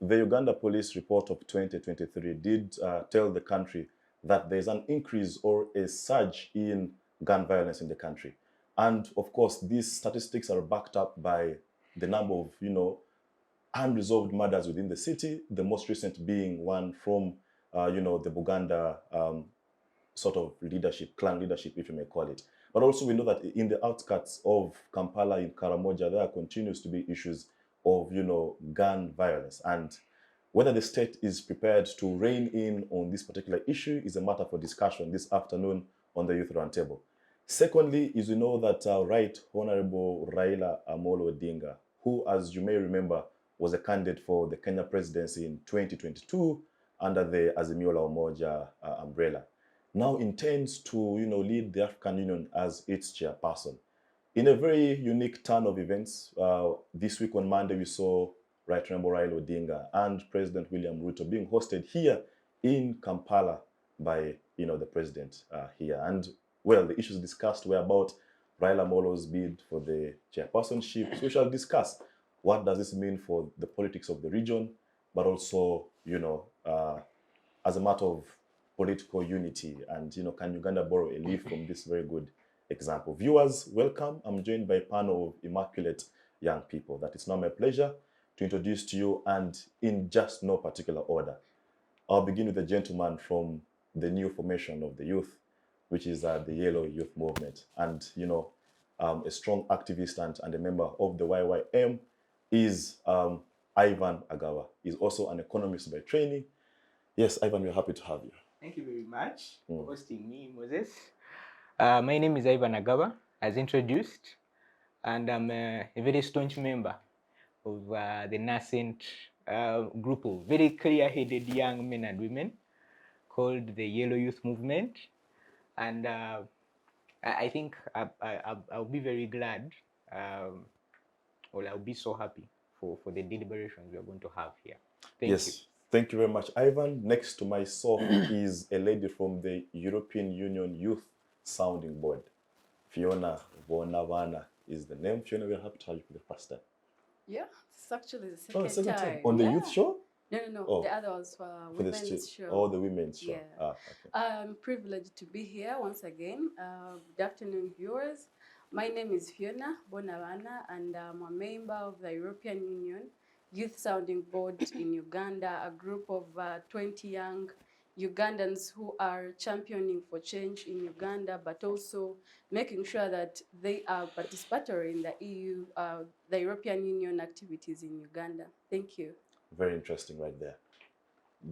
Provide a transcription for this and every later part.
the Uganda police report of 2023 did tell the country that there's an increase or a surge in gun violence in the country. And of course, these statistics are backed up by the number of, unresolved murders within the city, the most recent being one from, the Buganda sort of leadership, clan leadership, if you may call it. But also we know that in the outskirts of Kampala, in Karamoja, there continues to be issues of, gun violence. And whether the state is prepared to rein in on this particular issue is a matter for discussion this afternoon on the Youth Roundtable. Secondly, is we know that Right Honorable Raila Amolo Odinga, who, as you may remember, was a candidate for the Kenya presidency in 2022 under the Azimio la Umoja umbrella, now intends to, lead the African Union as its chairperson. In a very unique turn of events, this week on Monday, we saw Right Honorable Raila Odinga and President William Ruto being hosted here in Kampala by, the president here. And, well, the issues discussed were about Raila Molo's bid for the chairpersonship. So we shall discuss what does this mean for the politics of the region, but also, as a matter of political unity and, can Uganda borrow a leaf from this very good example? Viewers, welcome. I'm joined by a panel of immaculate young people. That is now my pleasure to introduce to you, and in just no particular order. I'll begin with the gentleman from the new formation of the youth, which is the Yellow Youth Movement. And, a strong activist and a member of the YYM is Ivan Agaba. He's also an economist by training. Yes, Ivan, we're happy to have you. Thank you very much for hosting me, Moses. My name is Ivan Agaba, as introduced, and I'm a very staunch member of the nascent group of very clear-headed young men and women called the Yellow Youth Movement. And I think I'll be very glad, or I'll be so happy for the deliberations we are going to have here. Thank you. Thank you very much, Ivan. Next to myself is a lady from the European Union Youth Sounding Board. Phiona Boonabana is the name. Phiona, we're happy to have you for the first time. Yeah, it's actually the second time. On the youth show? No. Oh. The other was for women's show. Oh, the women's show. Yeah. Okay. I'm privileged to be here once again. Good afternoon, viewers. My name is Phiona Boonabana, and I'm a member of the European Union Youth Sounding Board in Uganda, a group of 20 young Ugandans who are championing for change in Uganda, but also making sure that they are participatory in the EU, the European Union activities in Uganda. Thank you. Very interesting right there.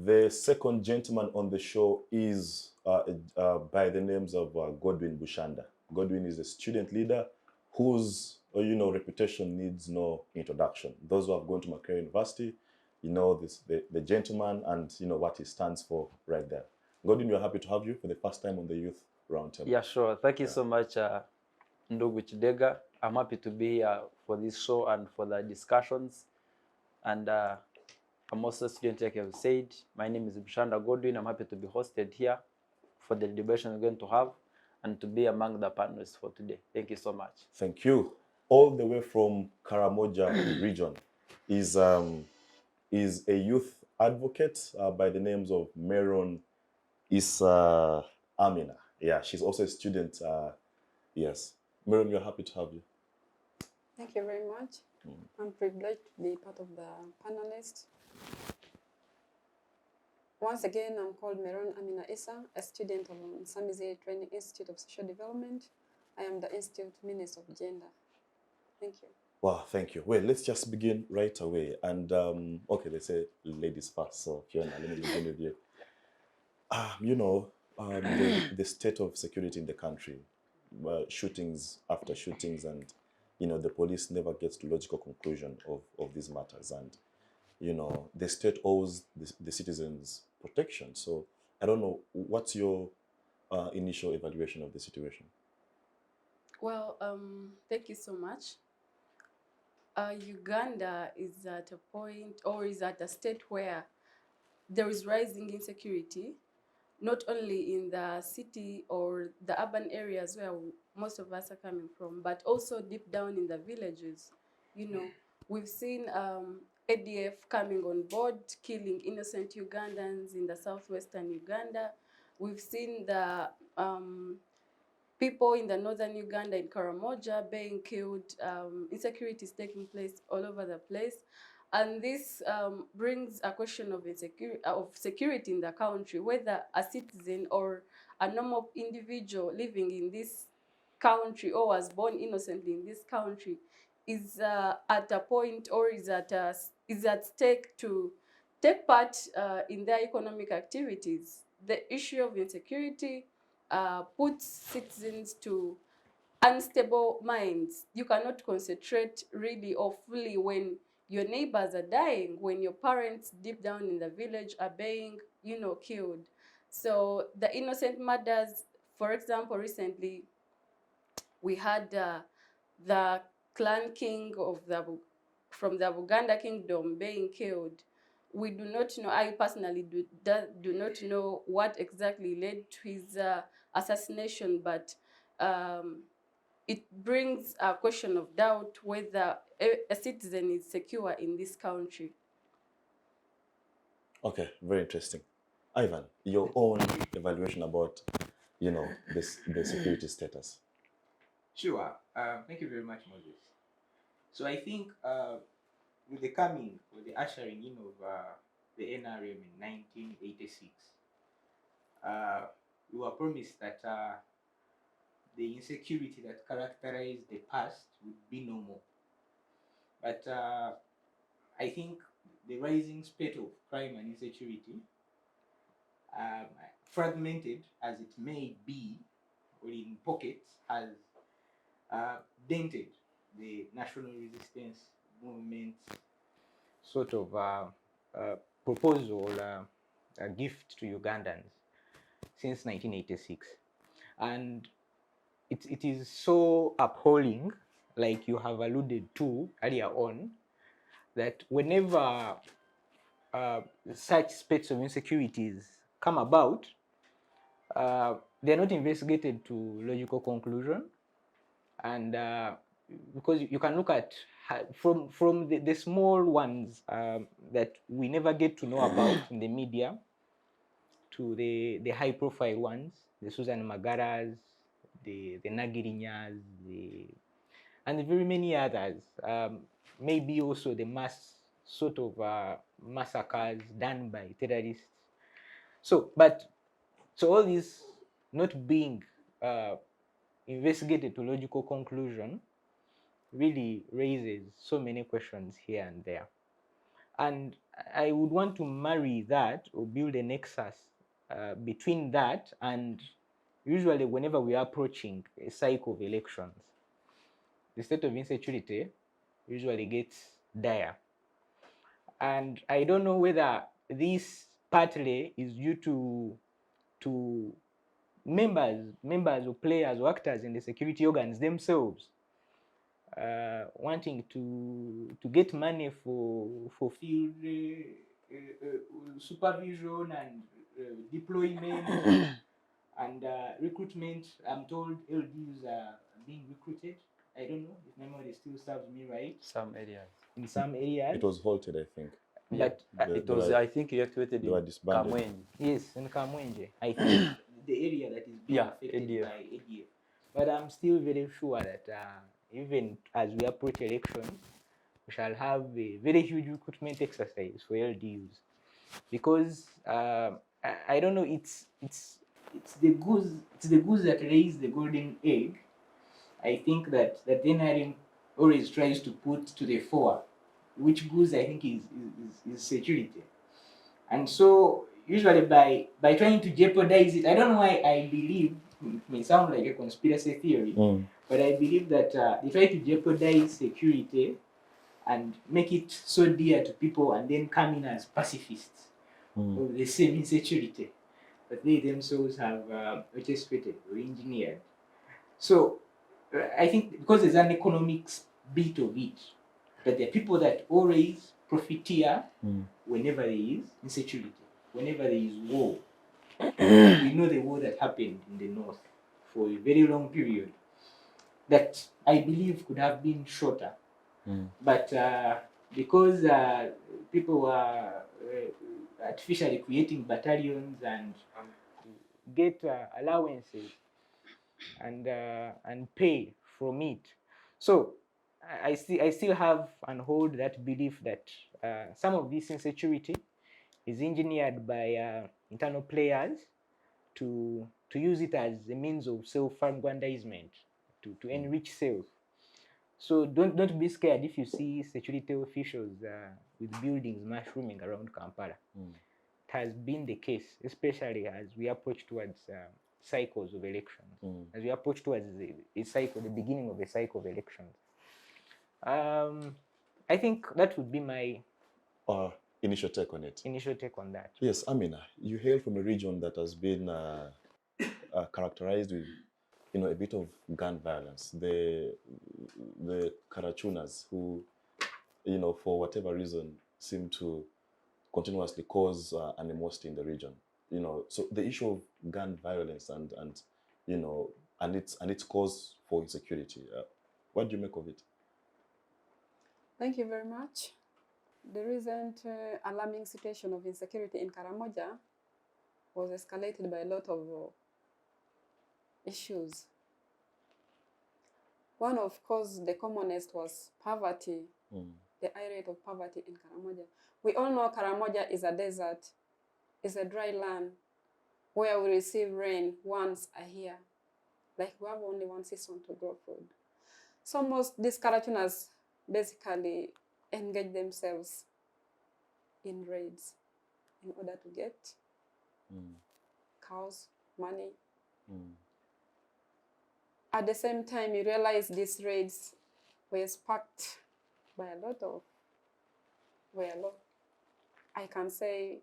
The second gentleman on the show is by the names of Godwin Bushanda. Godwin is a student leader whose reputation needs no introduction. Those who have gone to Makerere University, the gentleman and what he stands for right there. Godwin, we're happy to have you for the first time on the Youth Roundtable. Yeah, sure. Thank you so much, Ndugu Kidega. I'm happy to be here for this show and for the discussions. And I'm also a student, like I've said. My name is Bushanda Godwin. I'm happy to be hosted here for the deliberation we're going to have and to be among the panelists for today. Thank you so much. Thank you. All the way from Karamoja Region is a youth advocate by the names of Meron is Amina. Yeah, she's also a student. Yes. Meron, we're happy to have you. Thank you very much. I'm privileged to be part of the panelists. Once again, I'm called Meron Amina Issa, a student of Samize Training Institute of Social Development. I am the Institute Minister of Gender. Thank you. Wow, thank you. Well, let's just begin right away. And, okay, they say ladies first, so Phiona, let me begin with you. The state of security in the country, shootings after shootings, and, the police never gets to logical conclusion of these matters. And, the state owes the citizens protection. So I don't know, what's your initial evaluation of the situation? Well, thank you so much. Uganda is at a point, or is at a state where there is rising insecurity, not only in the city or the urban areas where most of us are coming from, but also deep down in the villages. We've seen ADF coming on board, killing innocent Ugandans in the southwestern Uganda. We've seen the people in the northern Uganda, in Karamoja, being killed. Insecurity is taking place all over the place. And this brings a question of security in the country, whether a citizen or a normal individual living in this country or was born innocently in this country is at a point or is at stake to take part in their economic activities. The issue of insecurity puts citizens to unstable minds. You cannot concentrate really or fully when your neighbors are dying, when your parents deep down in the village are being, killed. So the innocent murders, for example, recently we had the clan king from the Buganda kingdom being killed. We do not know, I personally do not know what exactly led to his assassination, but it brings a question of doubt whether a citizen is secure in this country. Okay, very interesting. Ivan, your own evaluation about, the security status. Sure. Thank you very much, Moses. So I think with the coming or the ushering in of the NRM in 1986, we were promised that the insecurity that characterized the past would be no more. But I think the rising spate of crime and insecurity, fragmented as it may be, or in pockets, has dented the national resistance movement's sort of proposal, a gift to Ugandans since 1986. And it is so appalling, like you have alluded to earlier on, that whenever such spates of insecurities come about, they are not investigated to logical conclusion. And because you can look at from the small ones that we never get to know about in the media to the high profile ones, the Susan Magaras, the Nagirinyas, and the very many others. Maybe also the mass sort of massacres done by terrorists. So all this not being investigated to logical conclusion really raises so many questions here and there. And I would want to marry that or build a nexus between that and usually whenever we are approaching a cycle of elections, the state of insecurity usually gets dire. And I don't know whether this partly is due to members or players or actors in the security organs themselves wanting to get money for field supervision and deployment and recruitment. I'm told LDUs are being recruited. I don't know if memory still serves me right. Some areas. In some areas. It was halted, I think. But It was, I think, evacuated they were in disbanded. Kamwenje. Yes, in Kamwenje. I think the area that is being affected ADF. by ADF. But I'm still very sure that even as we approach elections, we shall have a very huge recruitment exercise for LDUs, because I don't know. It's the goose that lays the golden egg. I think that the NRM always tries to put to the fore, which goose I think is security. And so usually by trying to jeopardize it, I don't know why I believe, it may sound like a conspiracy theory, but I believe that they try to jeopardize security and make it so dear to people and then come in as pacifists of the same insecurity that they themselves have orchestrated or engineered. So I think because there's an economics bit of it, that there are people that always profiteer whenever there is insecurity, whenever there is war. We know the war that happened in the north for a very long period that I believe could have been shorter. But because people were artificially creating battalions and get allowances and pay from it. So I still have and hold that belief that some of this insecurity is engineered by internal players to use it as a means of self-aggrandizement, to enrich self. So don't be scared if you see security officials with buildings mushrooming around Kampala. It has been the case, especially as we approach towards cycles of elections. As we approach towards a cycle, the beginning of a cycle of elections. I think that would be my initial take on it. Initial take on that. Yes, Amina, you hail from a region that has been characterized with, a bit of gun violence. The Karachunas who, for whatever reason, seem to continuously cause animosity in the region. So the issue of gun violence and its cause for insecurity. What do you make of it? Thank you very much. The recent alarming situation of insecurity in Karamoja was escalated by a lot of issues. One, of course, the commonest was poverty, the high rate of poverty in Karamoja. We all know Karamoja is a desert, is a dry land where we receive rain once a year. Like we have only one season to grow food. So most these Karachunas basically engage themselves in raids in order to get cows, money. At the same time, you realize these raids were sparked by a lot, I can say,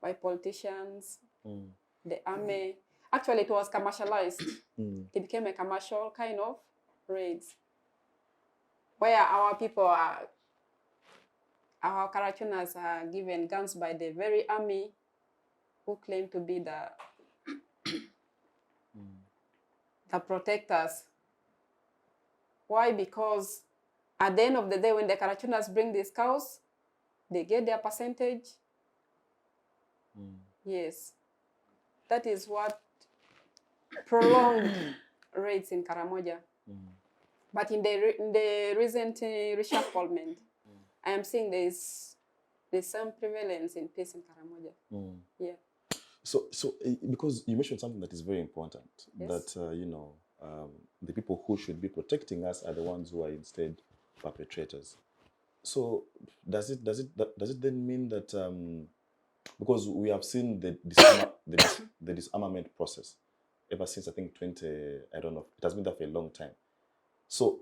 by politicians, the army. Actually, it was commercialized. It became a commercial kind of raids, where our people our Karachunas are given guns by the very army who claim to be the protectors. Why? Because at the end of the day, when the Karachunas bring these cows, they get their percentage. Yes. That is what prolonged raids in Karamoja. But in the recent reshufflement, I am seeing there's some prevalence in peace in Karamoja. Yeah. So because you mentioned something that is very important, Yes. that the people who should be protecting us are the ones who are instead perpetrators. So does it then mean that because we have seen the disarmament process ever since I think I don't know, it has been there for a long time. So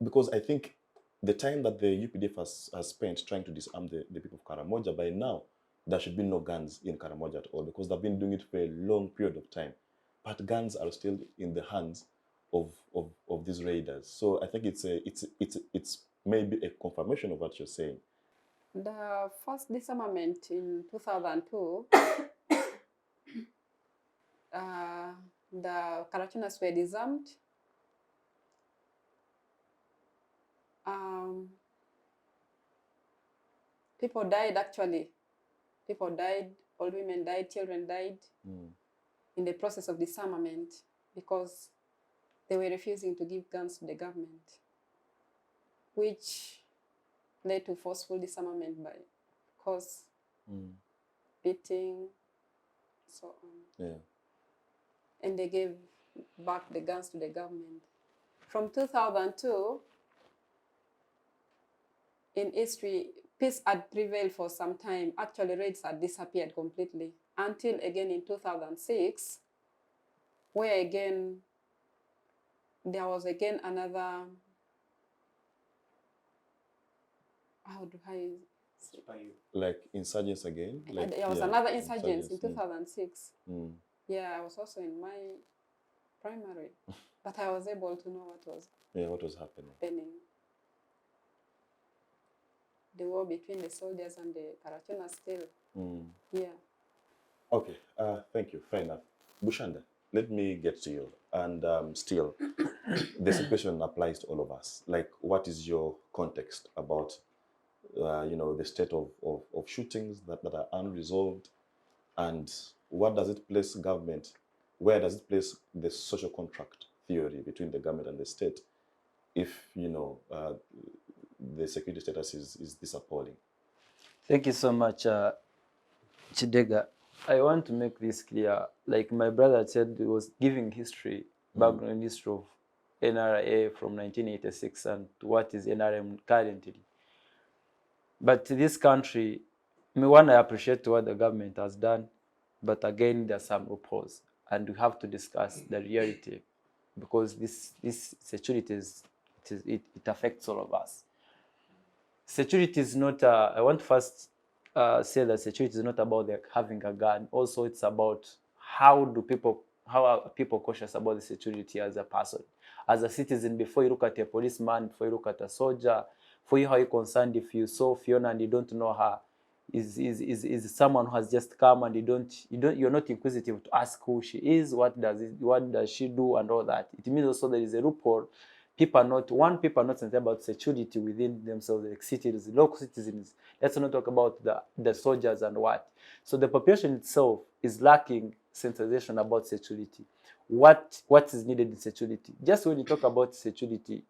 because I think the time that the UPDF has spent trying to disarm the people of Karamoja, by now there should be no guns in Karamoja at all, because they've been doing it for a long period of time. But guns are still in the hands of these raiders. So I think it's maybe a confirmation of what you're saying. The first disarmament in 2002, the Karachunas were disarmed. People died, actually. People died, old women died, children died in the process of disarmament because they were refusing to give guns to the government, which led to forceful disarmament by, of course, beating, so on. Yeah. And they gave back the guns to the government. From 2002, in history, peace had prevailed for some time. Actually, raids had disappeared completely until again in 2006, where again there was again another, how do I say? Like insurgents again? Like, there was another insurgents in 2006. Yeah, I was also in my primary, but I was able to know what was happening. The war between the soldiers and the Karachunas still. Yeah. Okay, thank you. Fair enough. Bushanda, let me get to you. And still, the situation applies to all of us. Like, what is your context about the state of shootings that are unresolved, and what does it place government? Where does it place the social contract theory between the government and the state if, the security status is this appalling? Thank you so much, Kidega. I want to make this clear. Like my brother said, he was giving history, background history of NRA from 1986 and to what is NRM currently. But this country, I appreciate what the government has done, but again, there are some loopholes, and we have to discuss the reality, because this security it affects all of us. Security is not. I want to first say that security is not about having a gun. Also, it's about how are people cautious about the security as a person, as a citizen. Before you look at a policeman, before you look at a soldier, for you, how are you concerned if you saw Phiona and you don't know her? Is someone who has just come and you're not inquisitive to ask who she is, what does she do, and all that. It means also there is a loophole. People are not sensitive about security within themselves, like cities, local citizens. Let's not talk about the soldiers and what. So the population itself is lacking sensitization about security. What is needed in security? Just when you talk about security,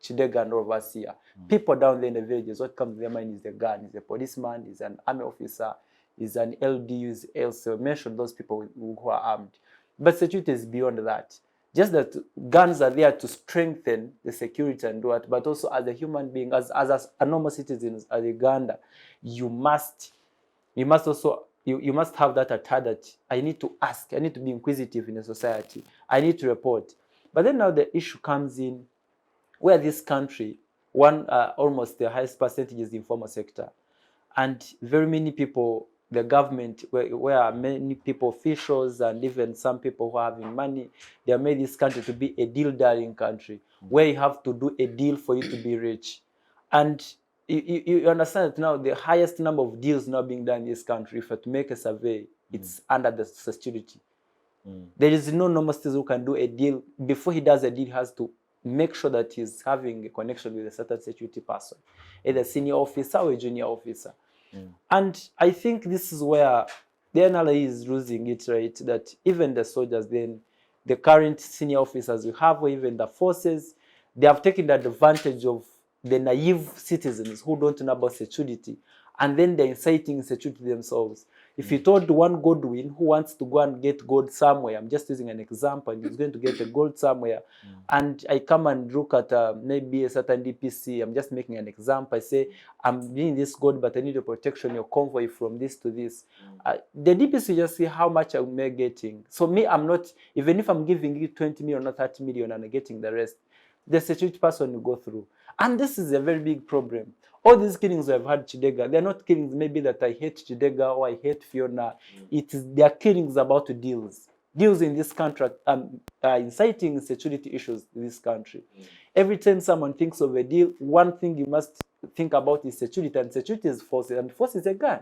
Kidega and all of us here, people down there in the villages, what comes to their mind is the gun, is a policeman, is an army officer, is an LDU, is also mention those people who are armed. But security is beyond that. Just that guns are there to strengthen the security and do it, but also as a human being, as a normal citizen, as a Uganda, you must have that at heart that I need to ask, I need to be inquisitive in a society, I need to report. But then now the issue comes in where this country, almost the highest percentage is the informal sector, and very many people, the government, where many people, officials, and even some people who are having money, they have made this country to be a deal-darling country, where you have to do a deal for you to be rich. And you understand that now the highest number of deals now being done in this country, if you to make a survey, it's under the security. There is no normal citizen who can do a deal. Before he does a deal, he has to make sure that he's having a connection with a certain security person, either senior officer or a junior officer. And I think this is where the NRA is losing it, right? That even the soldiers, then the current senior officers we have, or even the forces, they have taken advantage of the naive citizens who don't know about security, and then they're inciting security themselves. If you told one Godwin who wants to go and get gold somewhere, I'm just using an example, and he's going to get a gold somewhere, and I come and look at maybe a certain DPC, I'm just making an example, I say, I'm doing this gold, but I need a protection, your convoy from this to this. The DPC just see how much I'm getting. So me, I'm not, even if I'm giving you 20 million or 30 million and I'm getting the rest, the security person will go through. And this is a very big problem. All these killings I've had Kidega, they're not killings maybe that I hate Kidega or I hate Phiona. They are killings about deals. Deals in this country are inciting security issues in this country. Every time someone thinks of a deal, one thing you must think about is security, and security is force, and force is a gun.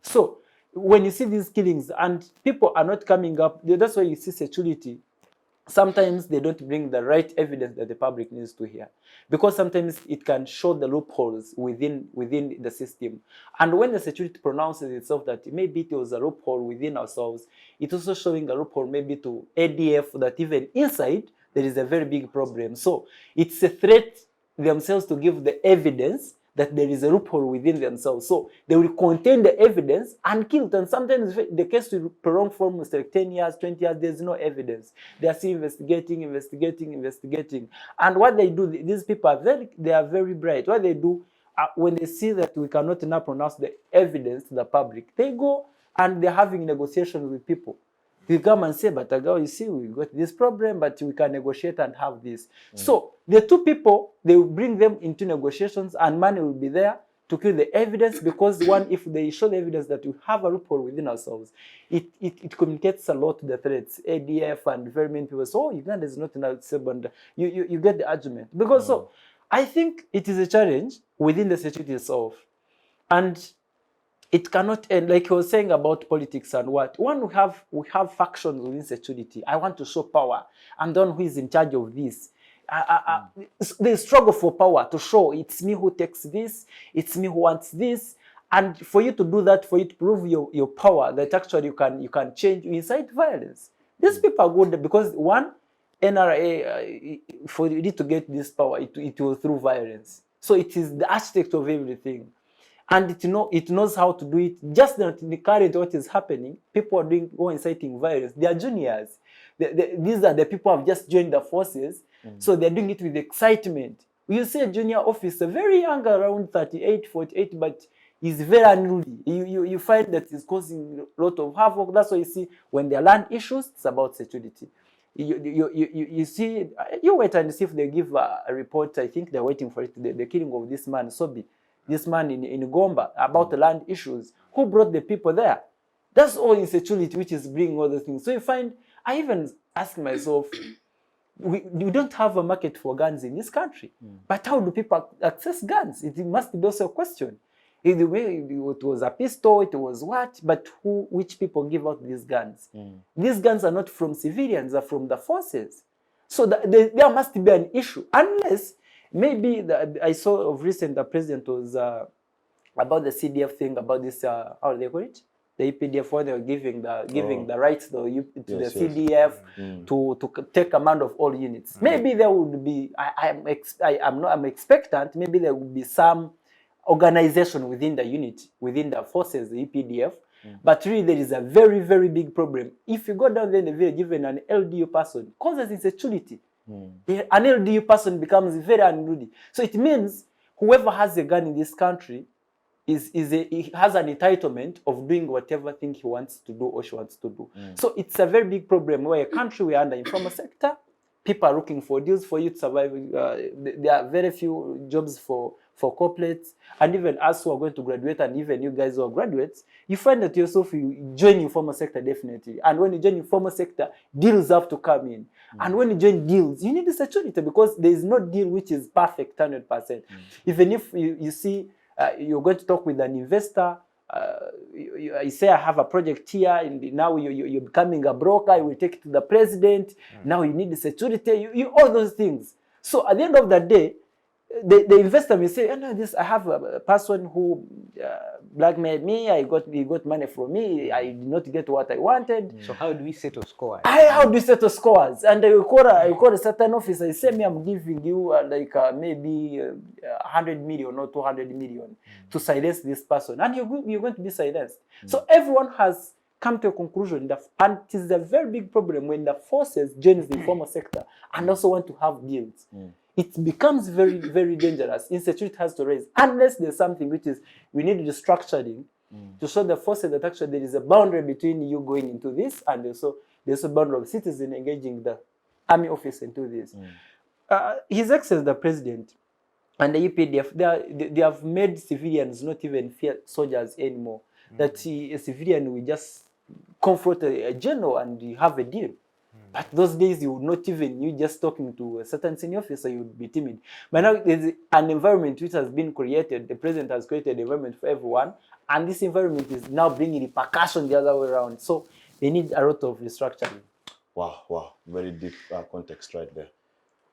So when you see these killings and people are not coming up, that's why you see security. Sometimes they don't bring the right evidence that the public needs to hear, because sometimes it can show the loopholes within the system. And when the security pronounces itself that maybe it was a loophole within ourselves, it's also showing a loophole maybe to ADF that even inside there is a very big problem. So it's a threat themselves to give the evidence that there is a loophole within themselves. So they will contain the evidence and kill it. And sometimes the case will prolong for almost like 10 years, 20 years, there's no evidence. They are still investigating. And what they do, these people are very bright. What they do, when they see that we cannot now pronounce the evidence to the public, they go and they're having negotiations with people. They come and say, but Agaba, you see, we got this problem, but we can negotiate and have this. So the two people, they will bring them into negotiations, and money will be there to kill the evidence, because if they show the evidence that we have a loophole within ourselves, it communicates a lot to the threats, ADF and very many people. So Uganda is not enough, and you get the argument. Because so I think it is a challenge within the security itself. And it cannot end, like you were saying about politics and what. When we have factions within security, I want to show power. I'm the one who is in charge of this. They struggle for power to show it's me who takes this, it's me who wants this. And for you to do that, for you to prove your power, that actually you can change, you incite violence. These people are good because one, NRA, for you to get this power, it will through violence. So it is the architect of everything. And it knows how to do it. Just that in the current what is happening, people are inciting violence. They are juniors. These are the people who have just joined the forces. So they're doing it with excitement. You see a junior officer, very young, around 38, 48, but he's very unruly. You find that he's causing a lot of havoc. That's why you see when there are land issues, it's about security. You see, you wait and see if they give a report. I think they're waiting for it. The killing of this man, Sobi, this man in Gomba, about the land issues. Who brought the people there? That's all insecurity which is bringing all those things. So you find, I even ask myself, we don't have a market for guns in this country. But how do people access guns? It must be also a question. The way it was a pistol, it was what? But which people give out these guns? These guns are not from civilians, they're from the forces. So there must be an issue. Unless, maybe, I saw of recent, the president was about the CDF thing, about this, how do they call it? The EPDF, where they were giving the rights to the CDF to take command of all units. Maybe there would be, I'm expectant, maybe there would be some organization within the unit, within the forces, the EPDF. But really there is a very, very big problem. If you go down there in the village, even an LDU person causes insecurity. An LDU person becomes very unruly. So it means whoever has a gun in this country he has an entitlement of doing whatever thing he wants to do or she wants to do. So it's a very big problem where a country we are under informal sector, people are looking for deals for you to survive. There are very few jobs for corporates, and even us who are going to graduate, and even you guys who are graduates, you find that yourself, you join informal sector definitely. And when you join informal sector, deals have to come in. And when you join deals, you need the security because there is no deal which is perfect 100%. Even if you see, you're going to talk with an investor, you say, I have a project here, and now you're becoming a broker, you will take it to the president, now you need the security, all those things. So at the end of the day, the investor may say, I have a person who blackmailed me, he got money from me, I did not get what I wanted. So how do we settle scores? How do you settle scores? And I call a certain officer, I say, I'm giving you maybe 100 million or 200 million to silence this person. And you're going to be silenced. So everyone has come to a conclusion that, and it is a very big problem when the forces join the informal sector and also want to have deals. It becomes very, very dangerous. Insecurity has to rise. Unless there's something which is, we need restructuring to show the forces that actually there is a boundary between you going into this and also there's a boundary of citizens engaging the army office into this. His Excellency the President and the UPDF, they have made civilians not even fear soldiers anymore. That a civilian will just confront a general and you have a deal. But those days, you would not even, you just talking to a certain senior officer, you would be timid. But now there's an environment which has been created. The president has created an environment for everyone. And this environment is now bringing repercussions the other way around. So they need a lot of restructuring. Wow. Very deep context right there.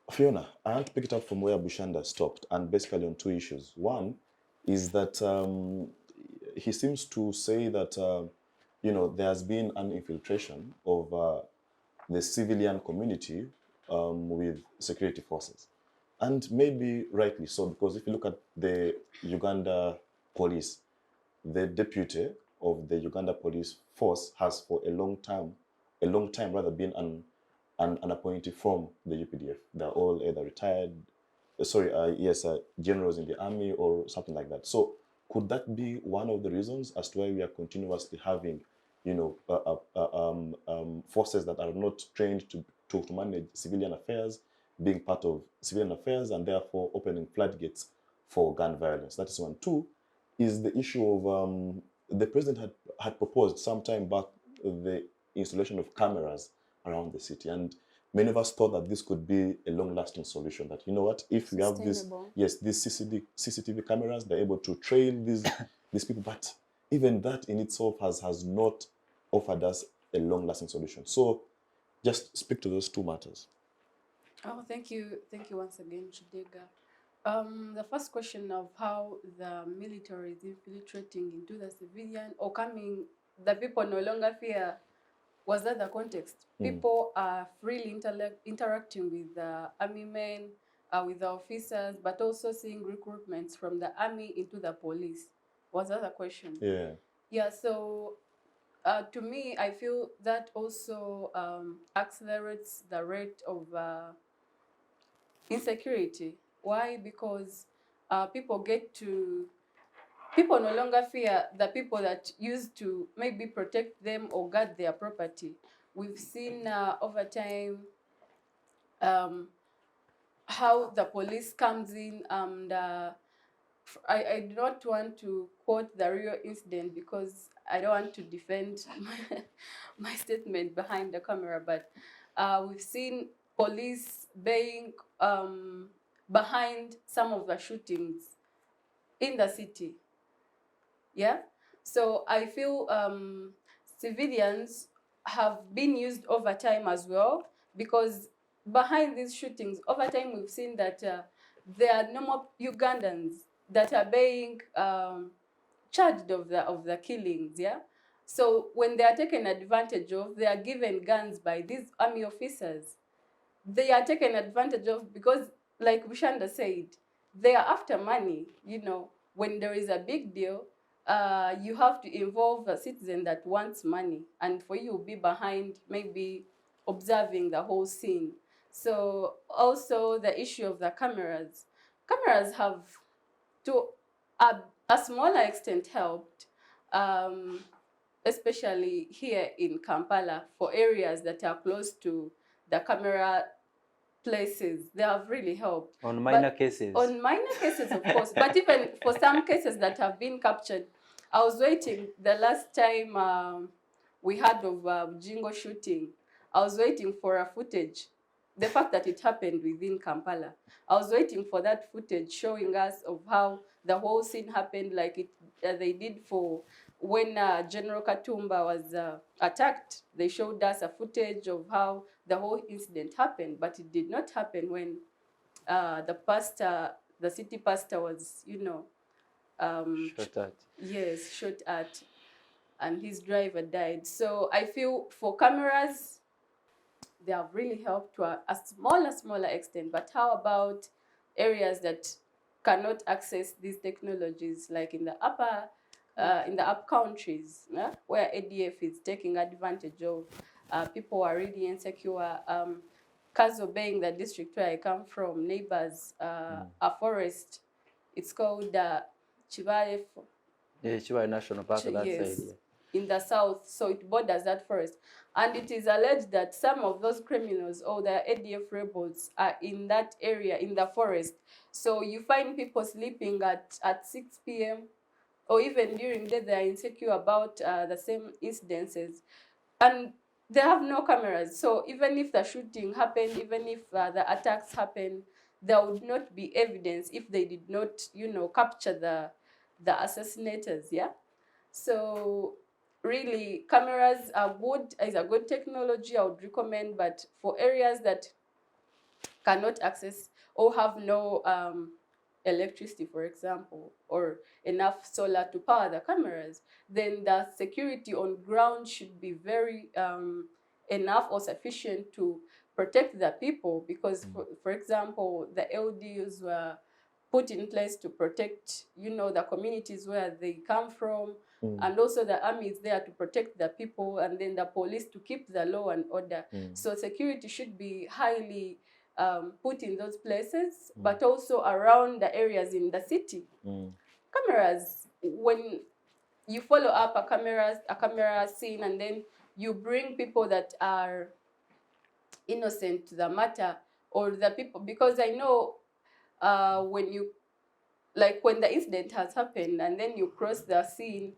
Phiona, I want to pick it up from where Bushanda stopped, and basically on two issues. One is that he seems to say that, there has been an infiltration of the civilian community with security forces. And maybe rightly so, because if you look at the Uganda police, the deputy of the Uganda police force has for a long time rather been an appointee from the UPDF. They're all either retired, generals in the army or something like that. So could that be one of the reasons as to why we are continuously having forces that are not trained to manage civilian affairs, being part of civilian affairs, and therefore opening floodgates for gun violence? That is one. Two is the issue of the president had proposed some time back the installation of cameras around the city, and many of us thought that this could be a long-lasting solution. That if we have these CCTV cameras, they're able to trail these people, but even that in itself has not offered us a long-lasting solution. So just speak to those two matters. Oh, thank you once again, Kidega. The first question of how the military is infiltrating into the civilian or coming, the people no longer fear. Was that the context? People are freely interacting with the army men, with the officers, but also seeing recruitments from the army into the police. Was that the question? Yeah. Yeah, so to me, I feel that also accelerates the rate of insecurity. Why? Because people no longer fear the people that used to maybe protect them or guard their property. We've seen over time how the police comes in and I do not want to quote the real incident because I don't want to defend my statement behind the camera, but we've seen police being behind some of the shootings in the city. Yeah, so I feel civilians have been used over time as well, because behind these shootings over time we've seen that there are no more Ugandans that are being charged of the killings. Yeah, so when they are taken advantage of, they are given guns by these army officers. They are taken advantage of because, like Bushanda said, they are after money. You know, when there is a big deal, you have to involve a citizen that wants money, and for you be behind, maybe observing the whole scene. So also the issue of the cameras. Cameras have, to a smaller extent, helped, especially here in Kampala, for areas that are close to the camera places. They have really helped. On minor cases. On minor cases, of course. But even for some cases that have been captured, I was waiting the last time we had of Jingo shooting. I was waiting for a footage. The fact that it happened within Kampala. I was waiting for that footage showing us of how the whole scene happened, like they did for when General Katumba was attacked. They showed us a footage of how the whole incident happened, but it did not happen when the city pastor was, Shot at. yes, shot at, and his driver died. So I feel for cameras, they have really helped to a smaller extent. But how about areas that cannot access these technologies, like in the up countries, where ADF is taking advantage of? People are really insecure. Kazo Bay, the district where I come from, neighbors a forest. It's called Chivale. Yeah, Chiba National Park on that Yes, side. in the south, so it borders that forest. And it is alleged that some of those criminals or the ADF rebels are in that area, in the forest. So you find people sleeping at 6 p.m. or even during the day. They are insecure about the same incidences. And they have no cameras. So even if the shooting happened, even if the attacks happened, there would not be evidence if they did not, capture the assassinators. Yeah. So really, cameras are good, is a good technology, I would recommend, but for areas that cannot access or have no electricity, for example, or enough solar to power the cameras, then the security on ground should be very enough or sufficient to protect the people, because for example, the LDUs were put in place to protect, the communities where they come from, and also the army is there to protect the people, and then the police to keep the law and order. So security should be highly put in those places, but also around the areas in the city. Cameras, when you follow up a camera scene, and then you bring people that are innocent to the matter, or the people, because I know when the incident has happened and then you cross the scene,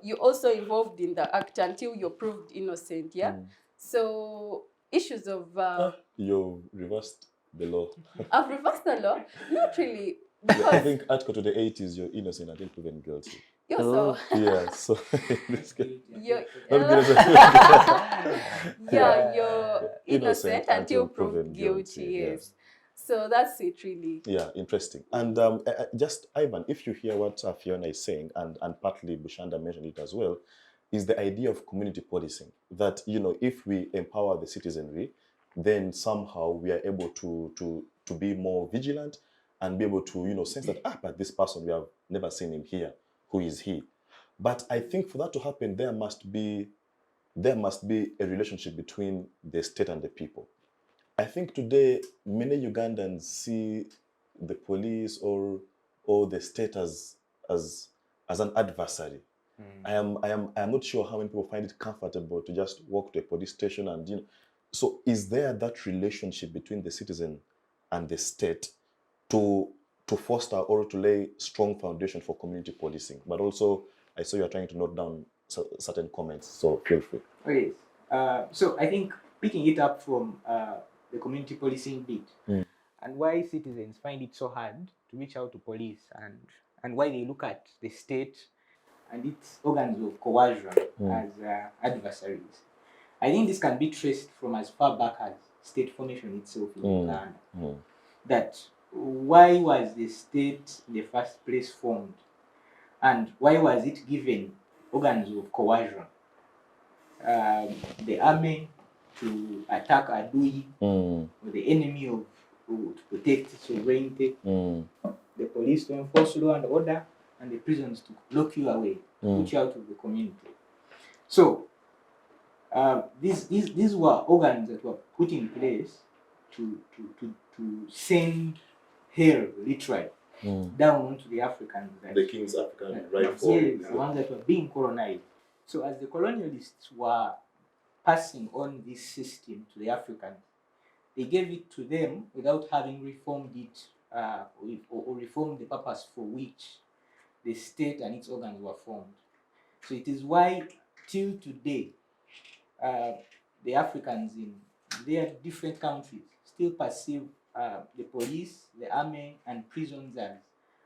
you're also involved in the act until you're proved innocent. Yeah. So issues of You reversed the law. I've reversed the law. Not really, Yeah, I because think Article 28 is you're innocent until proven guilty. You're so Yeah, so in this case, you're, not guilty. yeah, you're innocent until proven proved guilty. Yes. Yes. So that's it, really. Yeah, interesting. And just Ivan, if you hear what Phiona is saying, and partly Bushanda mentioned it as well, is the idea of community policing. That, you know, if we empower the citizenry, then somehow we are able to be more vigilant and be able to, you know, sense that, but this person, we have never seen him here. Who is he? But I think for that to happen, there must be a relationship between the state and the people. I think today many Ugandans see the police or the state as an adversary. I am not sure how many people find it comfortable to just walk to a police station and, you know. So is there that relationship between the citizen and the state to foster or to lay strong foundation for community policing? But also, I saw you are trying to note down certain comments, so feel free. Oh, yes. So I think picking it up from the community policing bit, and why citizens find it so hard to reach out to police, and why they look at the state and its organs of coercion as adversaries. I think this can be traced from as far back as state formation itself in Uganda. That why was the state in the first place formed, and why was it given organs of coercion? The army to attack Adui, or the enemy to protect sovereignty, the police to enforce law and order, and the prisons to lock you away, put you out of the community. So these were organs that were put in place to send hell, literally, down onto the Africans. The King's African rifle. Yes, the ones that were being colonized. So as the colonialists were passing on this system to the Africans, they gave it to them without having reformed it or reformed the purpose for which the state and its organs were formed. So it is why, till today, the Africans in their different countries still perceive the police, the army, and prisons as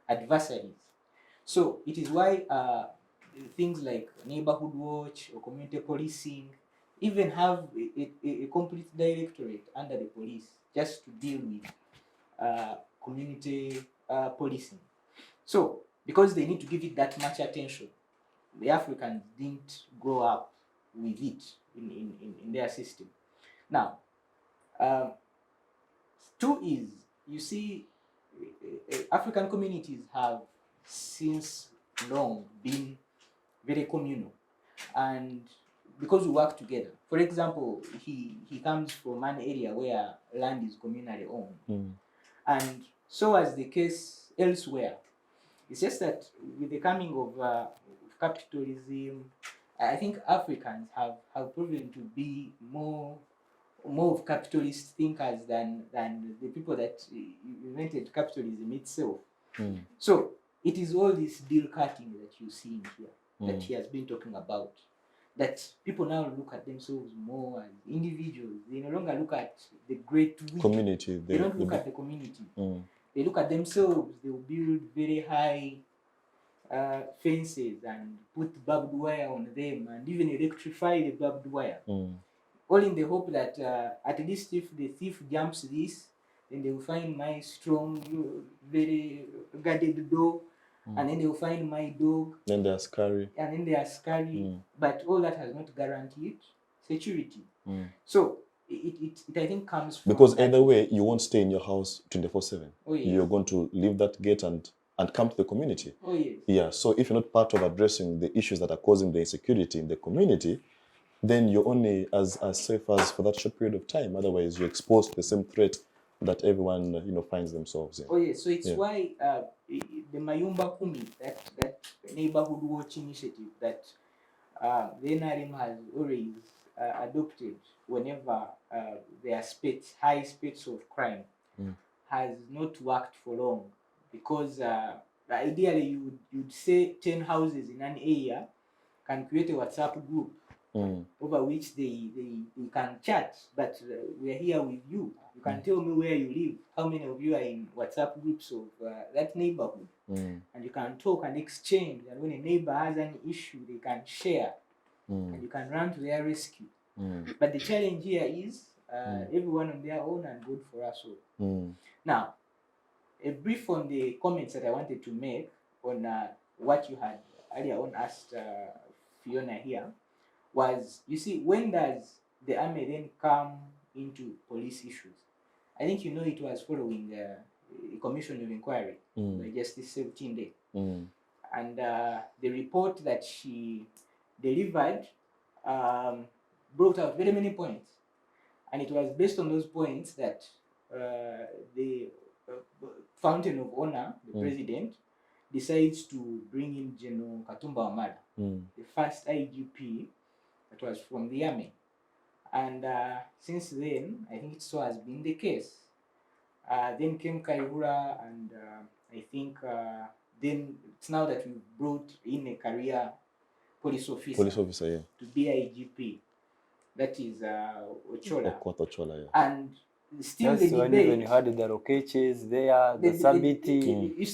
adversaries. So it is why things like neighborhood watch or community policing even have a complete directorate under the police just to deal with community policing. So because they need to give it that much attention, the Africans didn't grow up with it in their system. Now, two is, you see, African communities have since long been very communal, and because we work together. For example, he comes from an area where land is communally owned, and so was the case elsewhere. It's just that with the coming of capitalism, I think Africans have proven to be more of capitalist thinkers than the people that invented capitalism itself. So it is all this deal cutting that you see in here that he has been talking about. That people now look at themselves more as individuals. They no longer look at the great community. They don't look at the community. They look at themselves. They will build very high fences and put barbed wire on them and even electrify the barbed wire. All in the hope that at least if the thief jumps this, then they will find my strong, very guarded door, and then they will find my dog. Then they are scary. And then they are scary. But all that has not guaranteed security. So it I think comes from... Because either way, you won't stay in your house 24/7. Oh, yes. You're going to leave that gate and come to the community. Oh, yes. Yeah, so if you're not part of addressing the issues that are causing the insecurity in the community, then you're only as safe as for that short period of time. Otherwise, you're exposed to the same threat that everyone finds themselves in. Oh, yes. So it's why the Mayumba Kumi, that neighborhood watch initiative that the NRM has always adopted whenever there are high spates of crime, has not worked for long, because ideally you'd say 10 houses in an area can create a WhatsApp group over which they can chat, but we're here with you. You can tell me where you live, how many of you are in WhatsApp groups of that neighborhood, and you can talk and exchange, and when a neighbor has an issue, they can share, and you can run to their rescue. But the challenge here is everyone on their own and good for us all. Now, a brief on the comments that I wanted to make on what you had earlier on asked Phiona here was, you see, when does the army then come into police issues? I think you know it was following a commission of inquiry by Justice 17 Day. And the report that she delivered brought out very many points. And it was based on those points that the Fountain of Honor, the president, decides to bring in General Katumba Wamala, the first IGP that was from the army. And since then, I think so has been the case. Then came Kaihura, and I think then it's now that we've brought in a career police officer, to be IGP. That is Ochola. Ochola, And still That's the when debate. even you had the Rokeches there, the Sabiti. You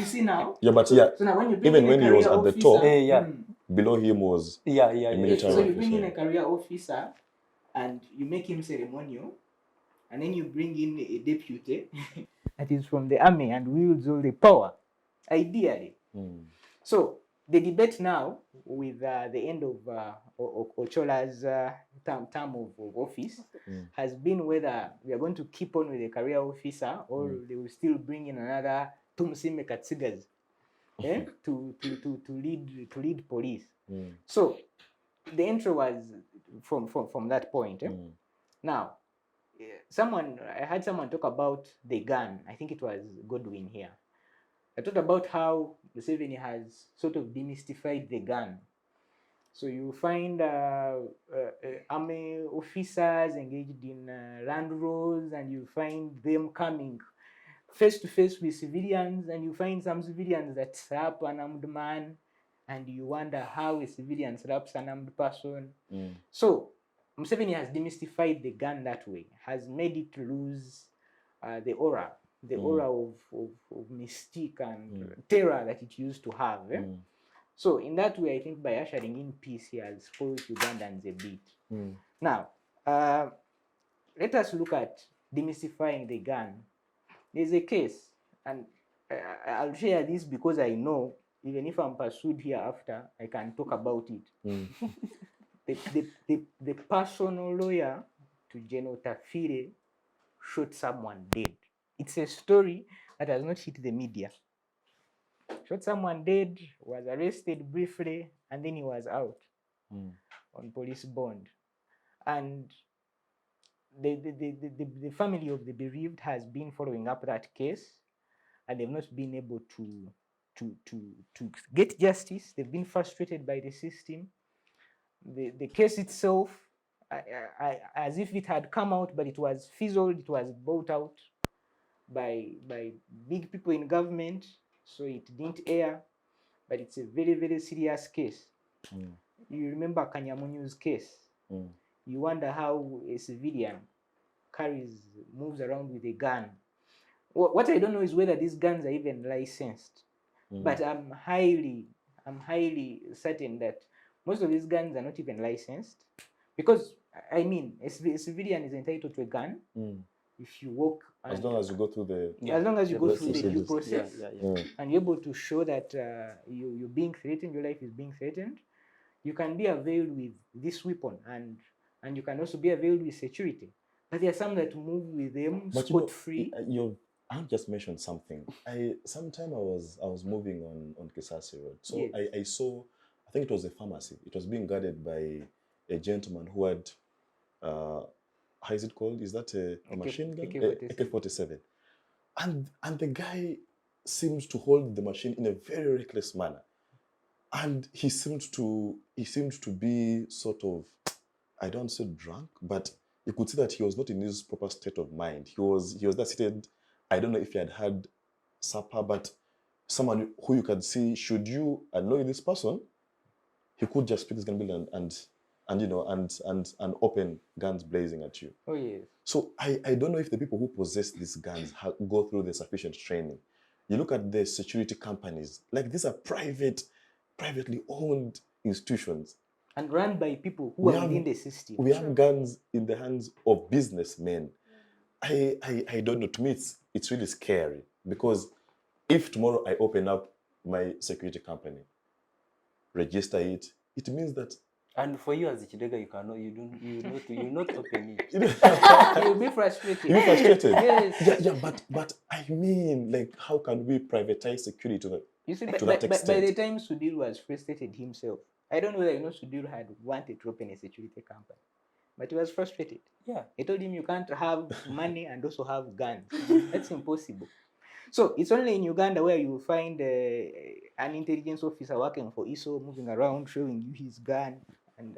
see now? Yeah, but yeah, So now when you bring even in when a he was career at the officer, top, below him was Yeah, a military so officer. you bring in a career officer and you make him ceremonial, and then you bring in a deputy that is from the army and wields all the power, ideally. So the debate now, with the end of Ochola's term of office, has been whether we are going to keep on with the career officer or they will still bring in another Tumsime Katsigas to lead police. So the intro was from that point. Now, I had someone talk about the gun. I think it was Godwin here. I talked about how Museveni has sort of demystified the gun. So you find army officers engaged in land wars, and you find them coming face to face with civilians, and you find some civilians that slap an armed man, and you wonder how a civilian slaps an armed person. So Museveni has demystified the gun that way, has made it lose the aura of mystique and terror that it used to have. So in that way, I think by ushering in peace, he has spoiled Ugandans a bit. Now, let us look at demystifying the gun. There's a case, and I'll share this because I know, even if I'm pursued hereafter, I can talk about it. The personal lawyer to General Tafire shot someone dead. It's a story that has not hit the media. Shot someone dead, was arrested briefly, and then he was out on police bond. And the family of the bereaved has been following up that case, and they've not been able to get justice. They've been frustrated by the system. The case itself, as if it had come out, but it was fizzled, it was bought out by big people in government, so it didn't air. But it's a very, very serious case. You remember Kanyamunyu's case. You wonder how a civilian moves around with a gun. What I don't know is whether these guns are even licensed. But I'm highly certain that most of these guns are not even licensed, because I mean, a civilian is entitled to a gun if you walk, as long as you go through the due process, and you're able to show that you're being threatened, your life is being threatened, you can be availed with this weapon, and you can also be availed with security. But there are some that move with them scot free. I just mentioned something. Sometime I was moving on Kisasi Road. So yes. I saw, I think it was a pharmacy. It was being guarded by a gentleman who had, how is it called? Is that a machine gun? AK-47. And the guy seems to hold the machine in a very reckless manner. And he seemed to be sort of, I don't say drunk, but you could see that he was not in his proper state of mind. He was there seated. I don't know if he had had supper, but someone who you can see, should you annoy this person, he could just pick his gun and and and open guns blazing at you. Oh yes. So I don't know if the people who possess these guns go through the sufficient training. You look at the security companies, like these are privately owned institutions. And run by people who are within the system. We have guns in the hands of businessmen. I don't know. To me, it's really scary, because if tomorrow I open up my security company, register it, it means that. And for you as a Kidega, you not open it. You'll be frustrated. You'll be frustrated. Yes. Yeah, but I mean, like, how can we privatize security to that? You see, to by that extent? by the time Sudhir was frustrated himself, I don't know whether Sudhir had wanted to open a security company, but he was frustrated. Yeah. He told him you can't have money and also have guns. That's impossible. So it's only in Uganda where you will find an intelligence officer working for ISO moving around, showing you his gun and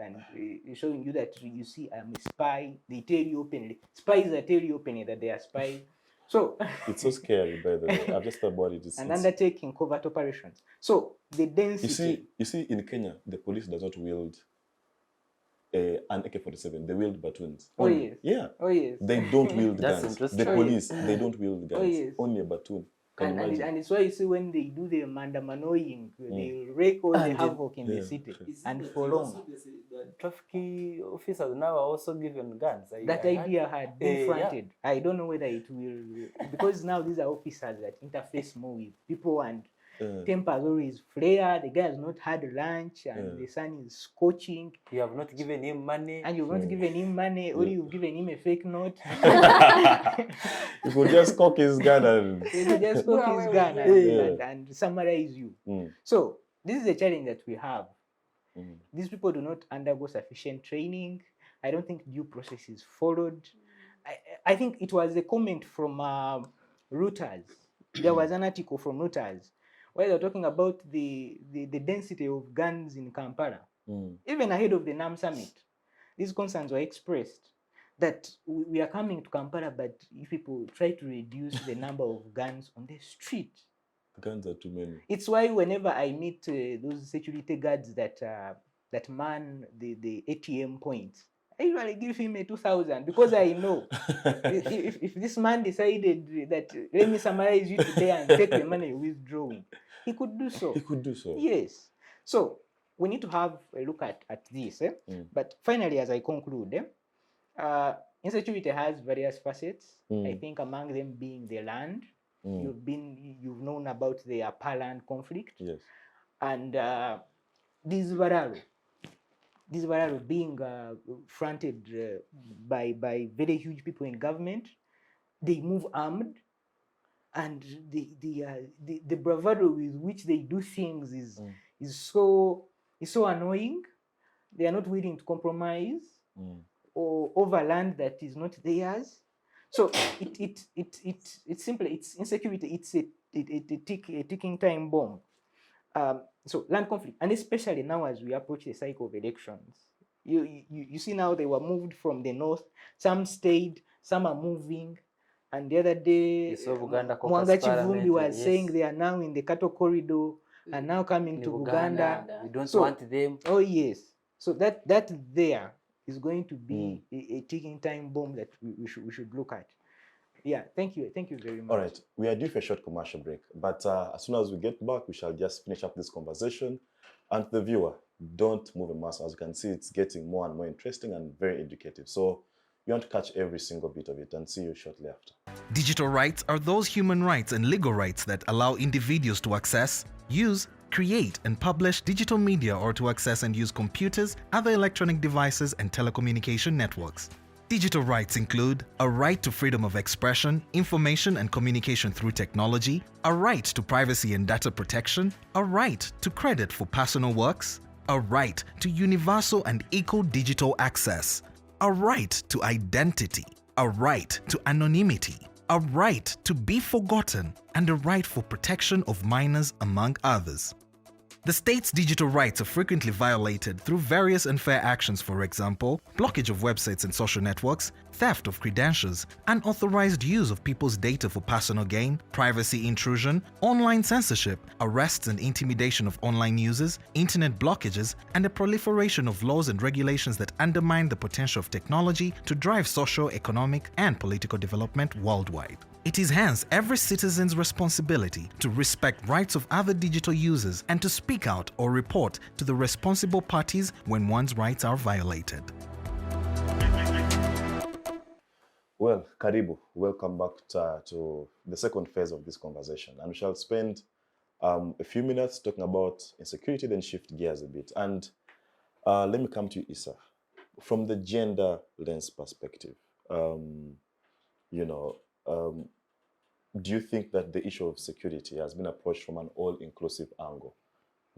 showing you that, you see, I'm a spy. They tell you openly. Spies that tell you openly that they are spies. So it's so scary, by the way. I've just thought about it. And undertaking covert operations. So the density. You see, in Kenya, the police does not wield an AK-47. They wield batons. Oh yes. Yeah. Oh yes. They don't wield That's guns. interesting. The police, they don't wield guns. Oh yes. Only a baton. Can you imagine? And it's why you see when they do the mandamanoing, they wreak all the havoc in the city. And for long. The traffic officers now are also given guns. That idea had been fronted. Yeah. I don't know whether it will, because now these are officers that interface more with people, and tempers always flare. The guy has not had lunch, and the sun is scorching. You have not given him money. And you've not given him money, or you've given him a fake note. You could just cock his gun and... and summarize you. So this is a challenge that we have. These people do not undergo sufficient training. I don't think due process is followed. I think it was a comment from Reuters. There was an article from Reuters where they're talking about the density of guns in Kampala. Even ahead of the NAM summit, these concerns were expressed that we are coming to Kampala, but if people try to reduce the number of guns on the street, guns are too many. It's why whenever I meet those security guards that man the ATM points, I usually give him a 2,000, because I know if this man decided that, let me summarize you today and take the money withdrawing, he could do so. He could do so. Yes. So we need to have a look at this. But finally, as I conclude, insecurity has various facets. I think among them being the land. You've known about the Apaland conflict. Yes. And this Vararo being fronted by very huge people in government. They move armed, and the bravado with which they do things is so annoying. They are not willing to compromise or over land that is not theirs. So it's simply, it's insecurity. It's a ticking time bomb. So land conflict, and especially now as we approach the cycle of elections, you see now they were moved from the north. Some stayed, some are moving. And the other day, Mwangachi Vumbi was saying they are now in the cattle corridor and now coming to Uganda. We don't want them. Oh yes. So that there is going to be a ticking time bomb that we should look at. Yeah, thank you very much. All right, we are due for a short commercial break, but as soon as we get back, we shall just finish up this conversation. And the viewer, don't move a muscle. As you can see, it's getting more and more interesting and very educative. So you want to catch every single bit of it, and see you shortly after. Digital rights are those human rights and legal rights that allow individuals to access, use, create and publish digital media, or to access and use computers, other electronic devices and telecommunication networks. Digital rights include a right to freedom of expression, information and communication through technology, a right to privacy and data protection, a right to credit for personal works, a right to universal and equal digital access, a right to identity, a right to anonymity, a right to be forgotten, and a right for protection of minors, among others. The state's digital rights are frequently violated through various unfair actions, for example, blockage of websites and social networks, theft of credentials, unauthorized use of people's data for personal gain, privacy intrusion, online censorship, arrests and intimidation of online users, internet blockages, and the proliferation of laws and regulations that undermine the potential of technology to drive social, economic, and political development worldwide. It is hence every citizen's responsibility to respect rights of other digital users and to speak out or report to the responsible parties when one's rights are violated. Well, Karibu, welcome back to the second phase of this conversation. And we shall spend a few minutes talking about insecurity, then shift gears a bit. And let me come to you, Issa. From the gender lens perspective, do you think that the issue of security has been approached from an all-inclusive angle?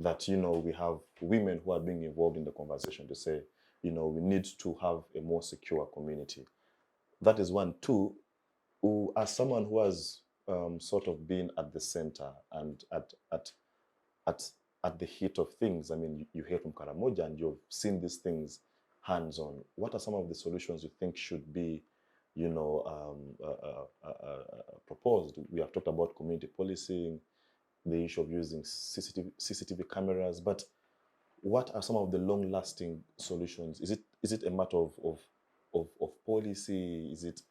That, we have women who are being involved in the conversation to say, we need to have a more secure community. That is one. Two, as someone who has sort of been at the center and at the heat of things, I mean, you hear from Karamoja and you've seen these things hands-on. What are some of the solutions you think should be proposed? We have talked about community policing, the issue of using CCTV cameras, but what are some of the long-lasting solutions? Is it a matter of policy? Is it,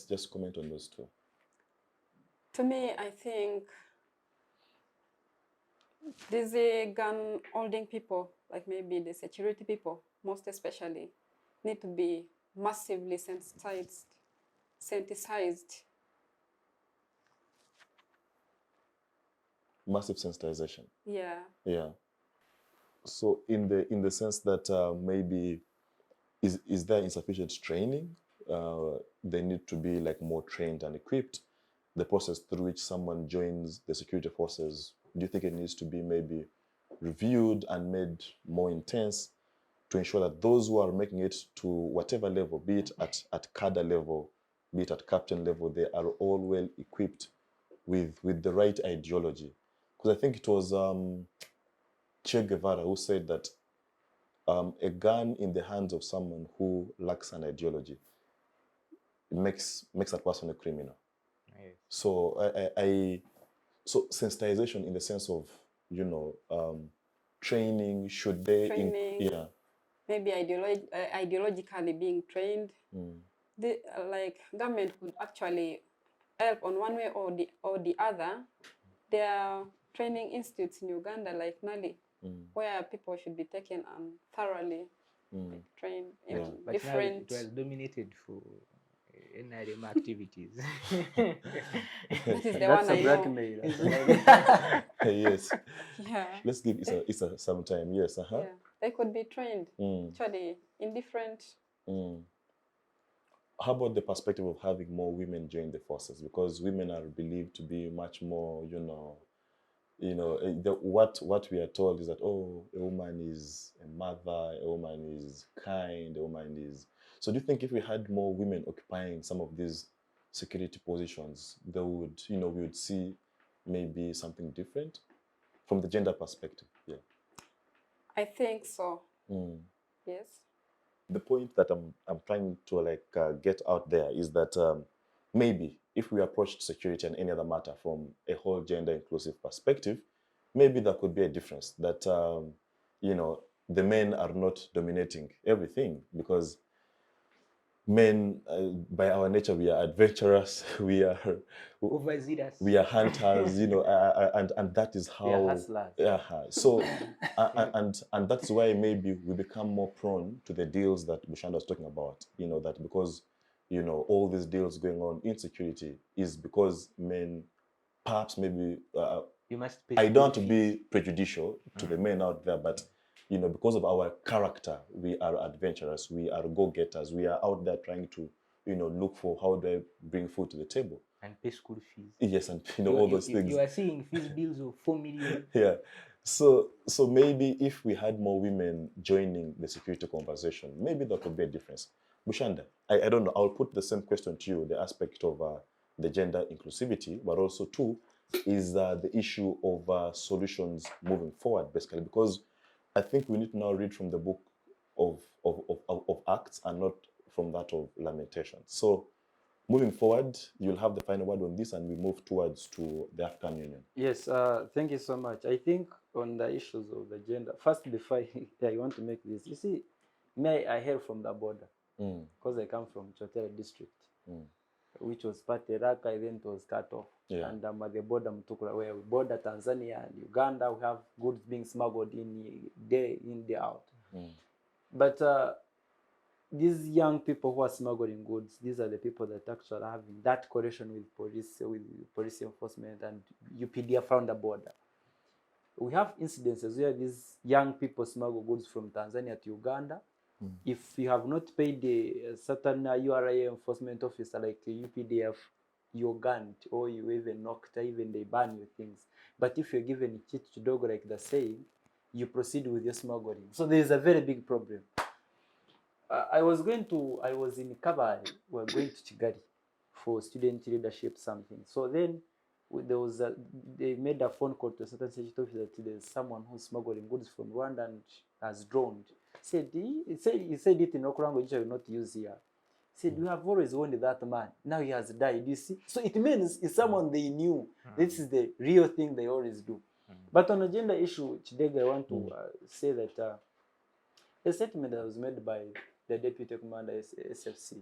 just comment on those two. To me, I think these gun holding people, like maybe the security people, most especially, need to be massively sensitized. Massive sensitization. Yeah. Yeah. So in the sense that maybe is there insufficient training? They need to be like more trained and equipped. The process through which someone joins the security forces, do you think it needs to be maybe reviewed and made more intense to ensure that those who are making it to whatever level, be it at cadre level, be it at captain level, they are all well equipped with the right ideology? Because I think it was Che Guevara who said that a gun in the hands of someone who lacks an ideology makes that person a criminal. Yes. So so sensitization in the sense of training, should they maybe ideologically being trained. The government could actually help on one way or the other. There are training institutes in Uganda like Nali, where people should be taken and thoroughly trained in but different. Now it was dominated for NRM activities. That is the That's one a I blackmail. Yes. Yeah. Let's give Issa some time. Yes. Yeah. They could be trained actually in different. How about the perspective of having more women join the forces? Because women are believed to be much more, what we are told is that, oh, a woman is a mother, a woman is kind, a woman is... So do you think if we had more women occupying some of these security positions, they would, we would see maybe something different from the gender perspective? Yeah. I think so. Yes. The point that I'm trying to get out there is that maybe if we approached security and any other matter from a whole gender inclusive perspective, maybe there could be a difference that the men are not dominating everything, because men, by our nature, we are adventurous, we are overzealous, we are hunters, and that is how. We are hustlers. So, and that's why maybe we become more prone to the deals that Bushanda was talking about. That because all these deals going on in security is because men, perhaps maybe. You must. I don't want to be prejudicial to the men out there, but. Because of our character, we are adventurous, we are go-getters, we are out there trying to, look for how do I bring food to the table. And pay school fees. Yes, and all those things. You are seeing fees bills of 4 million. Yeah. So maybe if we had more women joining the security conversation, maybe that could be a difference. Bushanda, I don't know, I'll put the same question to you, the aspect of the gender inclusivity, but also too, is the issue of solutions moving forward, basically, because I think we need to now read from the book of Acts and not from that of lamentation. So moving forward, you'll have the final word on this, and we move towards to the African Union. Yes, thank you so much. I think on the issues of the gender, first before I want to make this, you see, I hail from the border because I come from Chotera district, which was part of Iraq, then it was cut off. Yeah. And at the border, Mtukula, where we border Tanzania and Uganda, we have goods being smuggled in day in, day out. But these young people who are smuggling goods, these are the people that actually have that correlation with police enforcement and UPDF around the border. We have incidences where these young people smuggle goods from Tanzania to Uganda. If you have not paid a certain URA enforcement officer like UPDF, you're gunned, or you even knocked, even they ban you things. But if you're given a chit to dog, like the saying, you proceed with your smuggling. So there is a very big problem. I was in Kabari, we were going to Chigari for student leadership something. So then they made a phone call to a certain security officer that there's someone who's smuggling goods from Rwanda and has drowned. He said it in local language, I will not use here. He said, we have always warned that man. Now he has died, you see? So it means it's someone they knew. This is the real thing they always do. But on the gender issue, Kidega, I want to say that a statement that was made by the Deputy Commander SFC,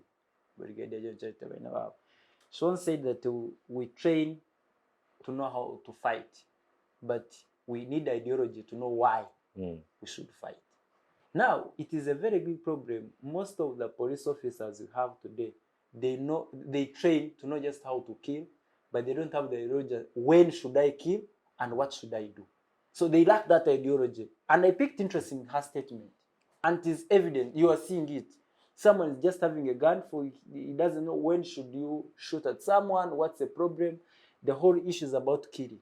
Brigadier General, Sean said that we train to know how to fight, but we need ideology to know why we should fight. Now, it is a very big problem. Most of the police officers we have today, they train to know just how to kill, but they don't have the ideology, when should I kill and what should I do? So they lack that ideology. And I picked interest in her statement. And it is evident, you are seeing it. Someone is just having a gun, he doesn't know when should you shoot at someone, what's the problem. The whole issue is about killing.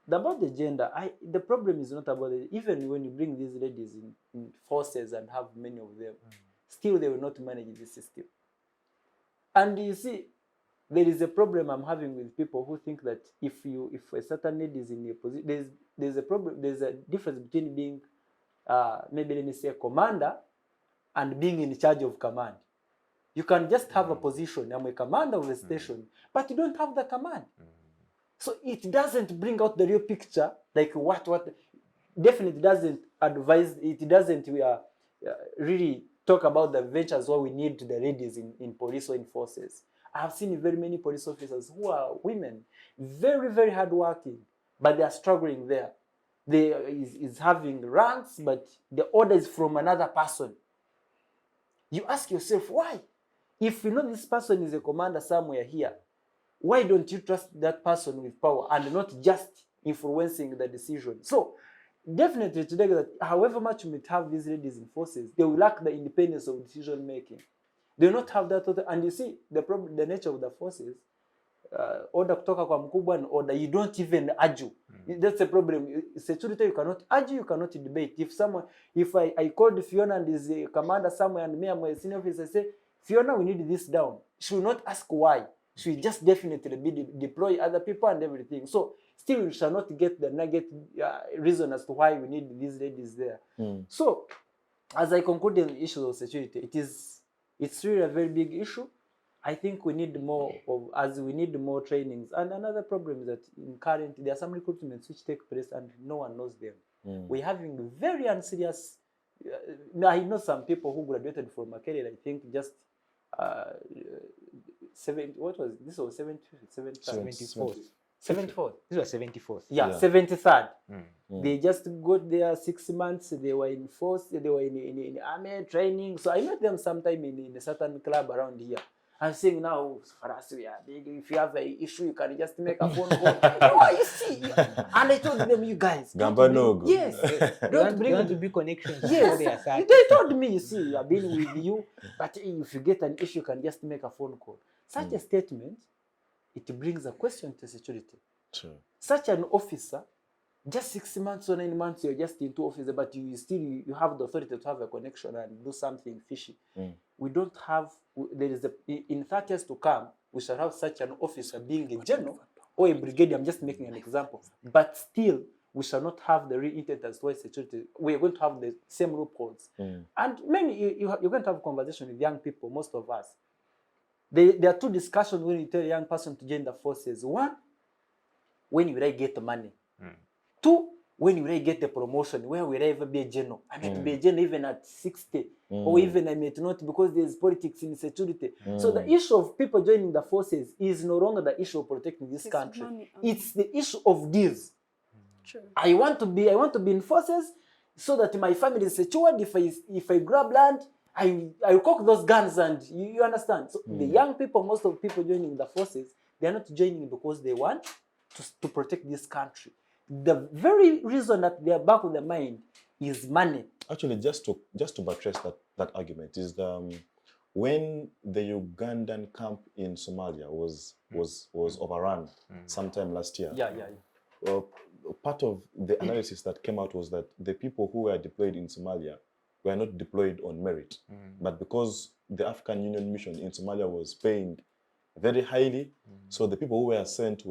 About the gender, the problem is not about it. Even when you bring these ladies in forces and have many of them, still they will not manage this system. And you see, there is a problem I'm having with people who think that if a certain lady is in a position, there's a problem, there's a difference between being maybe let me say a commander and being in charge of command. You can just have a position, I'm a commander of the station, but you don't have the command. So it doesn't bring out the real picture, like what definitely doesn't advise, it doesn't really talk about the ventures what we need to the ladies in police or in forces. I have seen very many police officers who are women, very, very hardworking, but they are struggling there. They is having ranks, but the order is from another person. You ask yourself, why? If you know this person is a commander somewhere here, why don't you trust that person with power and not just influencing the decision? So definitely today, that however much you might have these ladies in forces, they will lack the independence of decision making. They will not have that. And you see, the nature of the forces, order kutoka kwa mkubwa and order, you don't even argue. That's the problem. Security, you cannot argue, you cannot debate. If I called Phiona and is a commander somewhere and me, I'm a senior officer, I say, Phiona, we need this down. She will not ask why. She will just definitely deploy other people and everything. So still we shall not get the negative reason as to why we need these ladies there. So as I conclude the issue of security, it's really a very big issue. I think we need more we need more trainings. And another problem is that there are some recruitments which take place and no one knows them. We're having very unserious. I know some people who graduated from Makerere, I think just 70. What was this? Was 74th. 74th. This was 74th. Yeah, 73rd. They just got there 6 months. They were in force. They were in army training. So I met them sometime in a certain club around here. I'm saying now, for us, we are big. If you have an issue, you can just make a phone call. You see. And I told them, you guys. Yes. Don't bring to be connections. Yes. They told me, you see, I've been with you. But if you get an issue, you can just make a phone call. Such a statement, it brings a question to security. True. Such an officer, just 6 months or 9 months, you're just into office, but you have the authority to have a connection and do something fishy. We don't have, in 30 years to come, we shall have such an officer being a general or a brigadier. I'm just making an example. But still, we shall not have the real intent as towards security. We are going to have the same loopholes. And maybe you're going to have a conversation with young people, most of us. There are two discussions when you tell a young person to join the forces. One, when will I get the money? Two, when will I get the promotion? Where will I ever be a general? I might be a general even at 60, or even I might not, because there's politics in security. So the issue of people joining the forces is no longer the issue of protecting this country. It's the issue of deals. True. I want to be in forces so that my family is secured. If I grab land, I cock those guns, and you understand. So the young people, most of the people joining the forces, they are not joining because they want to protect this country. The very reason that they are back of their mind is money. Actually, just to buttress that argument is when the Ugandan camp in Somalia was overrun sometime last year. Part of the analysis that came out was that the people who were deployed in Somalia were not deployed on merit, but because the African Union mission in Somalia was paying very highly, so the people who were sent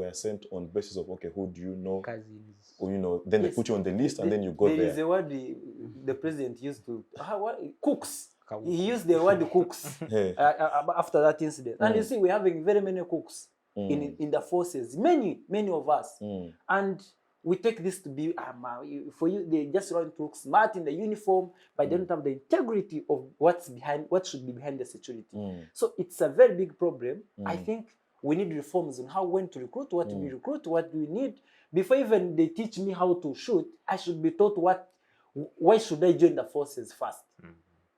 on basis of, okay, who do you know? Cousins. Or, then they put you on the list, and then you go there. There is a word the president used to cooks. He used the word cooks after that incident. And you see, we're having very many cooks in the forces, many of us. And we take this to be, for you, they just want to look smart in the uniform, but they don't have the integrity of what should be behind the security. So it's a very big problem. I think we need reforms on when to recruit, what to recruit, what do we need. Before even they teach me how to shoot, I should be taught why should I join the forces first.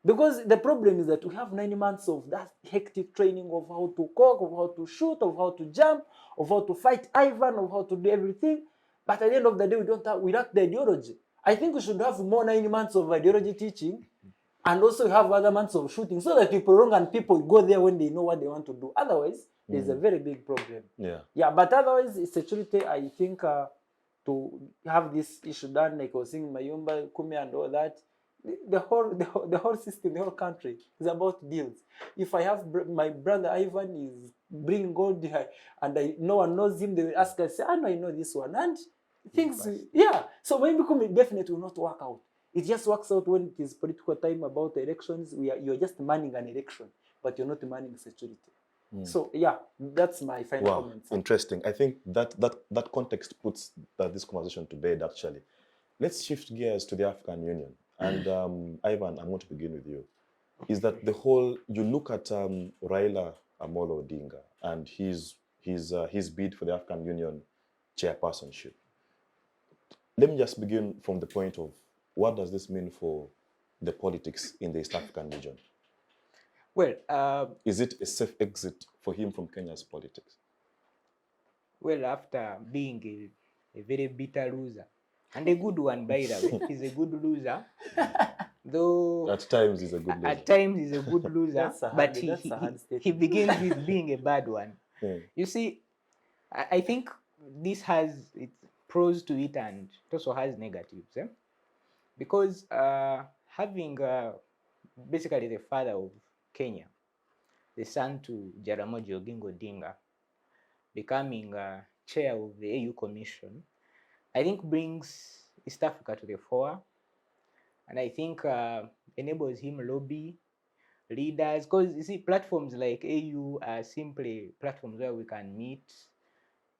Because the problem is that we have 9 months of that hectic training of how to cook, of how to shoot, of how to jump, of how to fight Ivan, of how to do everything. But at the end of the day, we lack the ideology. I think we should have more 9 months of ideology teaching, and also have other months of shooting, so that we prolong and people go there when they know what they want to do. Otherwise, there's a very big problem. But otherwise, security, I think, to have this issue done, like I was saying, Mayumba, Kumi, and all that, the whole system, the whole country is about deals. If I have my brother Ivan is bringing gold, and no one knows him, they will ask us, I know this one, and things, so maybe definitely will not work out. It just works out when it is political time about elections. You're just manning an election, but you're not manning security. So that's my final comment. Interesting. I think that context puts this conversation to bed, actually. Let's shift gears to the African Union. And Ivan, I'm going to begin with you. Is that you look at Raila Amolo Odinga and his bid for the African Union chairpersonship. Let me just begin from the point of, what does this mean for the politics in the East African region? Well, is it a safe exit for him from Kenya's politics? Well, after being a very bitter loser, and a good one, by the way, he's a good loser. Though at times he's a good loser. At times he's a good loser, but he begins with being a bad one. You see, I think this has its pros to it, and it also has negatives. Because having basically the father of Kenya, the son to Jaramogi Oginga Odinga, becoming chair of the AU Commission, I think brings East Africa to the fore, and I think enables him lobby leaders, because you see, platforms like AU are simply platforms where we can meet,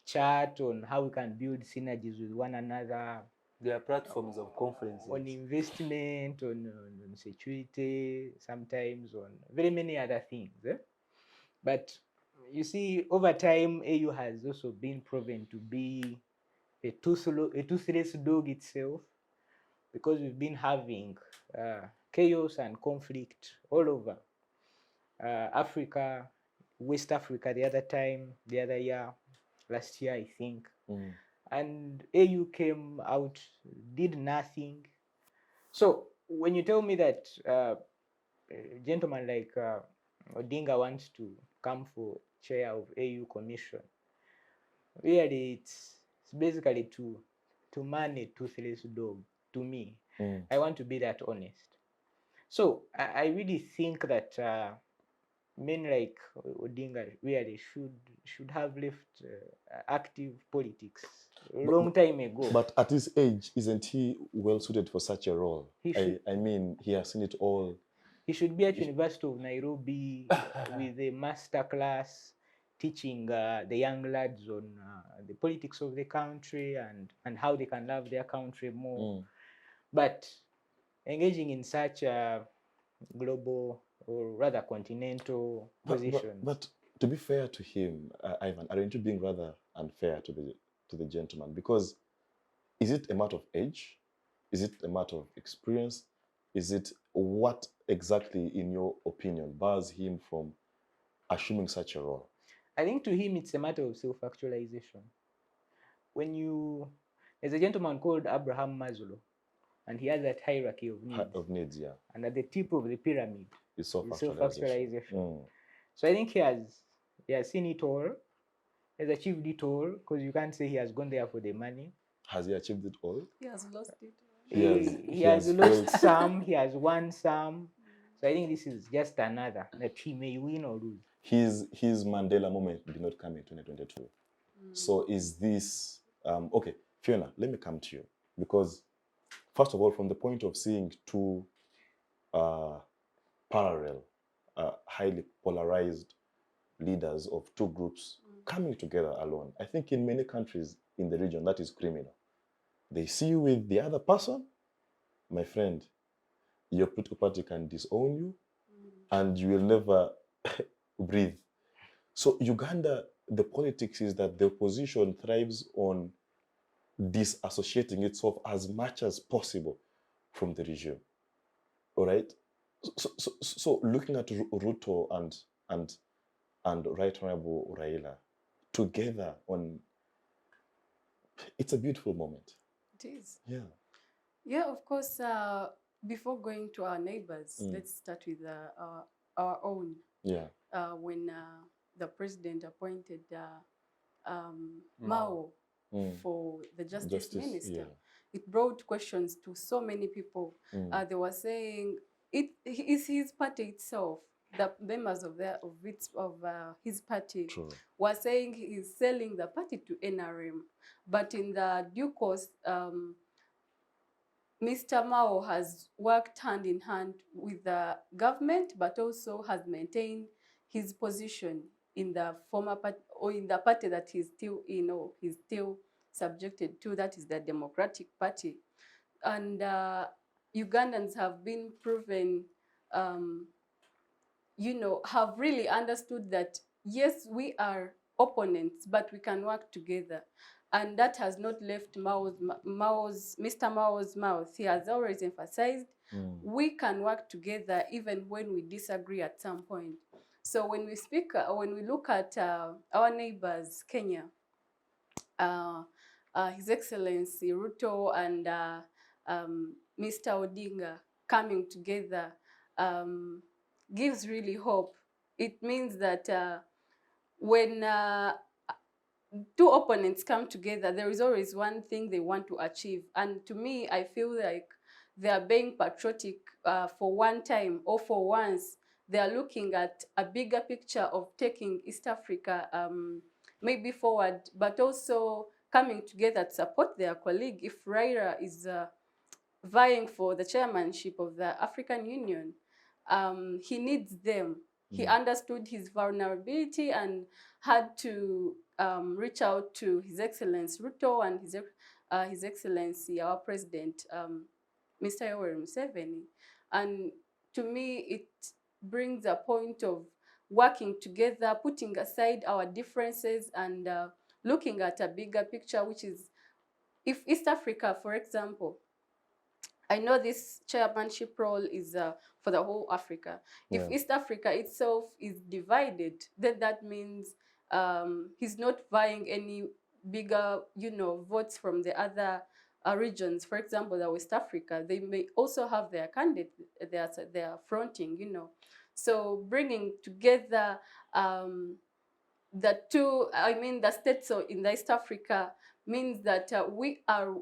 chat on how we can build synergies with one another. They are platforms of conferences. On investment, on security, sometimes on very many other things. But you see, over time, AU has also been proven to be a toothless dog itself, because we've been having chaos and conflict all over Africa, West Africa the other year, last year, I think. And AU came out, did nothing. So when you tell me that a gentleman like Odinga wants to come for chair of AU Commission, really it's basically to man a toothless dog, to me. I want to be that honest. So I really think that men like Odinga really should have left active politics a long time ago. But at his age, isn't he well suited for such a role? I mean, he has seen it all. He should be at University of Nairobi with a master class teaching the young lads on the politics of the country and how they can love their country more. But engaging in such global or rather continental positions. But to be fair to him, Ivan, aren't you being rather unfair to the gentleman? Because is it a matter of age? Is it a matter of experience? Is it what exactly, in your opinion, bars him from assuming such a role? I think to him it's a matter of self-actualization. There's a gentleman called Abraham Maslow, and he has that hierarchy of needs. Of needs, yeah. And at the tip of the pyramid is self-actualization. So I think he has seen it all, has achieved it all, because you can't say he has gone there for the money. Has he achieved it all? He has lost it. He has lost some, he has won some. So I think this is just another that he may win or lose. His Mandela moment did not come in 2022. So is this okay, Phiona, let me come to you, because first of all, from the point of seeing two parallel, highly polarized leaders of two groups coming together alone, I think in many countries in the region that is criminal. They see you with the other person, my friend, your political party can disown you and you will never breathe. So Uganda, the politics is that the opposition thrives on disassociating itself as much as possible from the regime. All right? So looking at Ruto and Right Honorable Raila together on, it's a beautiful moment. It is. Yeah. Yeah, of course. Before going to our neighbors, let's start with our own. Yeah. When the president appointed Mao for the justice minister, it brought questions to so many people. They were saying it is his party itself. The members of his party were saying he's selling the party to NRM. But in the due course, Mr. Mao has worked hand in hand with the government, but also has maintained his position in the former party, or in the party that he's still in, or he's still subjected to, that is the Democratic Party. And Ugandans have been proven, have really understood that, yes, we are opponents, but we can work together. And that has not left Mr. Mao's mouth. He has always emphasized we can work together even when we disagree at some point. So when we look at our neighbors, Kenya, His Excellency Ruto and Mr. Odinga coming together gives really hope. It means that when two opponents come together, there is always one thing they want to achieve. And to me, I feel like they are being patriotic for one time, or for once. They are looking at a bigger picture of taking East Africa maybe forward, but also coming together to support their colleague. If Raila is vying for the chairmanship of the African Union, he needs them. He understood his vulnerability and had to reach out to His Excellency Ruto and His Excellency, our President, Mr. Yoweri Museveni. And to me, it brings a point of working together, putting aside our differences and looking at a bigger picture, which is, if East Africa, for example, I know this chairmanship role is for the whole Africa. Yeah. If East Africa itself is divided, then that means he's not vying any bigger, votes from the other regions. For example, the West Africa, they may also have their candidate they are fronting, So bringing together the two, the states in the East Africa means that we are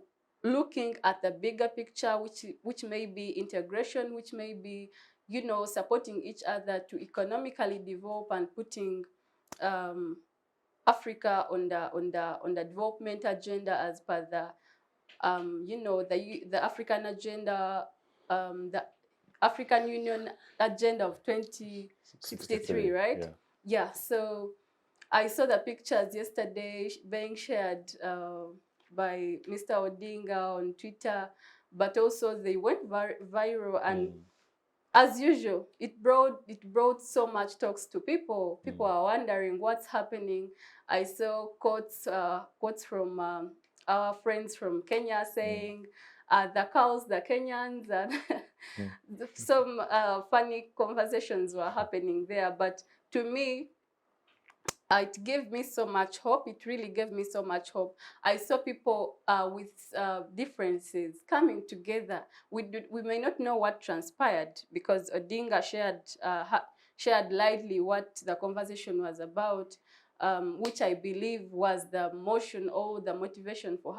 looking at the bigger picture, which may be integration, which may be, you know, supporting each other to economically develop and putting Africa on the development agenda as per the you know, the African agenda, the African Union agenda of 2063, right? Yeah. Yeah. So I saw the pictures yesterday being shared by Mr. Odinga on Twitter, but also they went viral, and as usual, it brought so much talks to people. People are wondering what's happening. I saw quotes from our friends from Kenya saying, the cows, the Kenyans, and some funny conversations were happening there. But to me, it gave me so much hope. It really gave me so much hope. I saw people with differences coming together. We may not know what transpired because Odinga shared lightly what the conversation was about, which I believe was the motion or the motivation for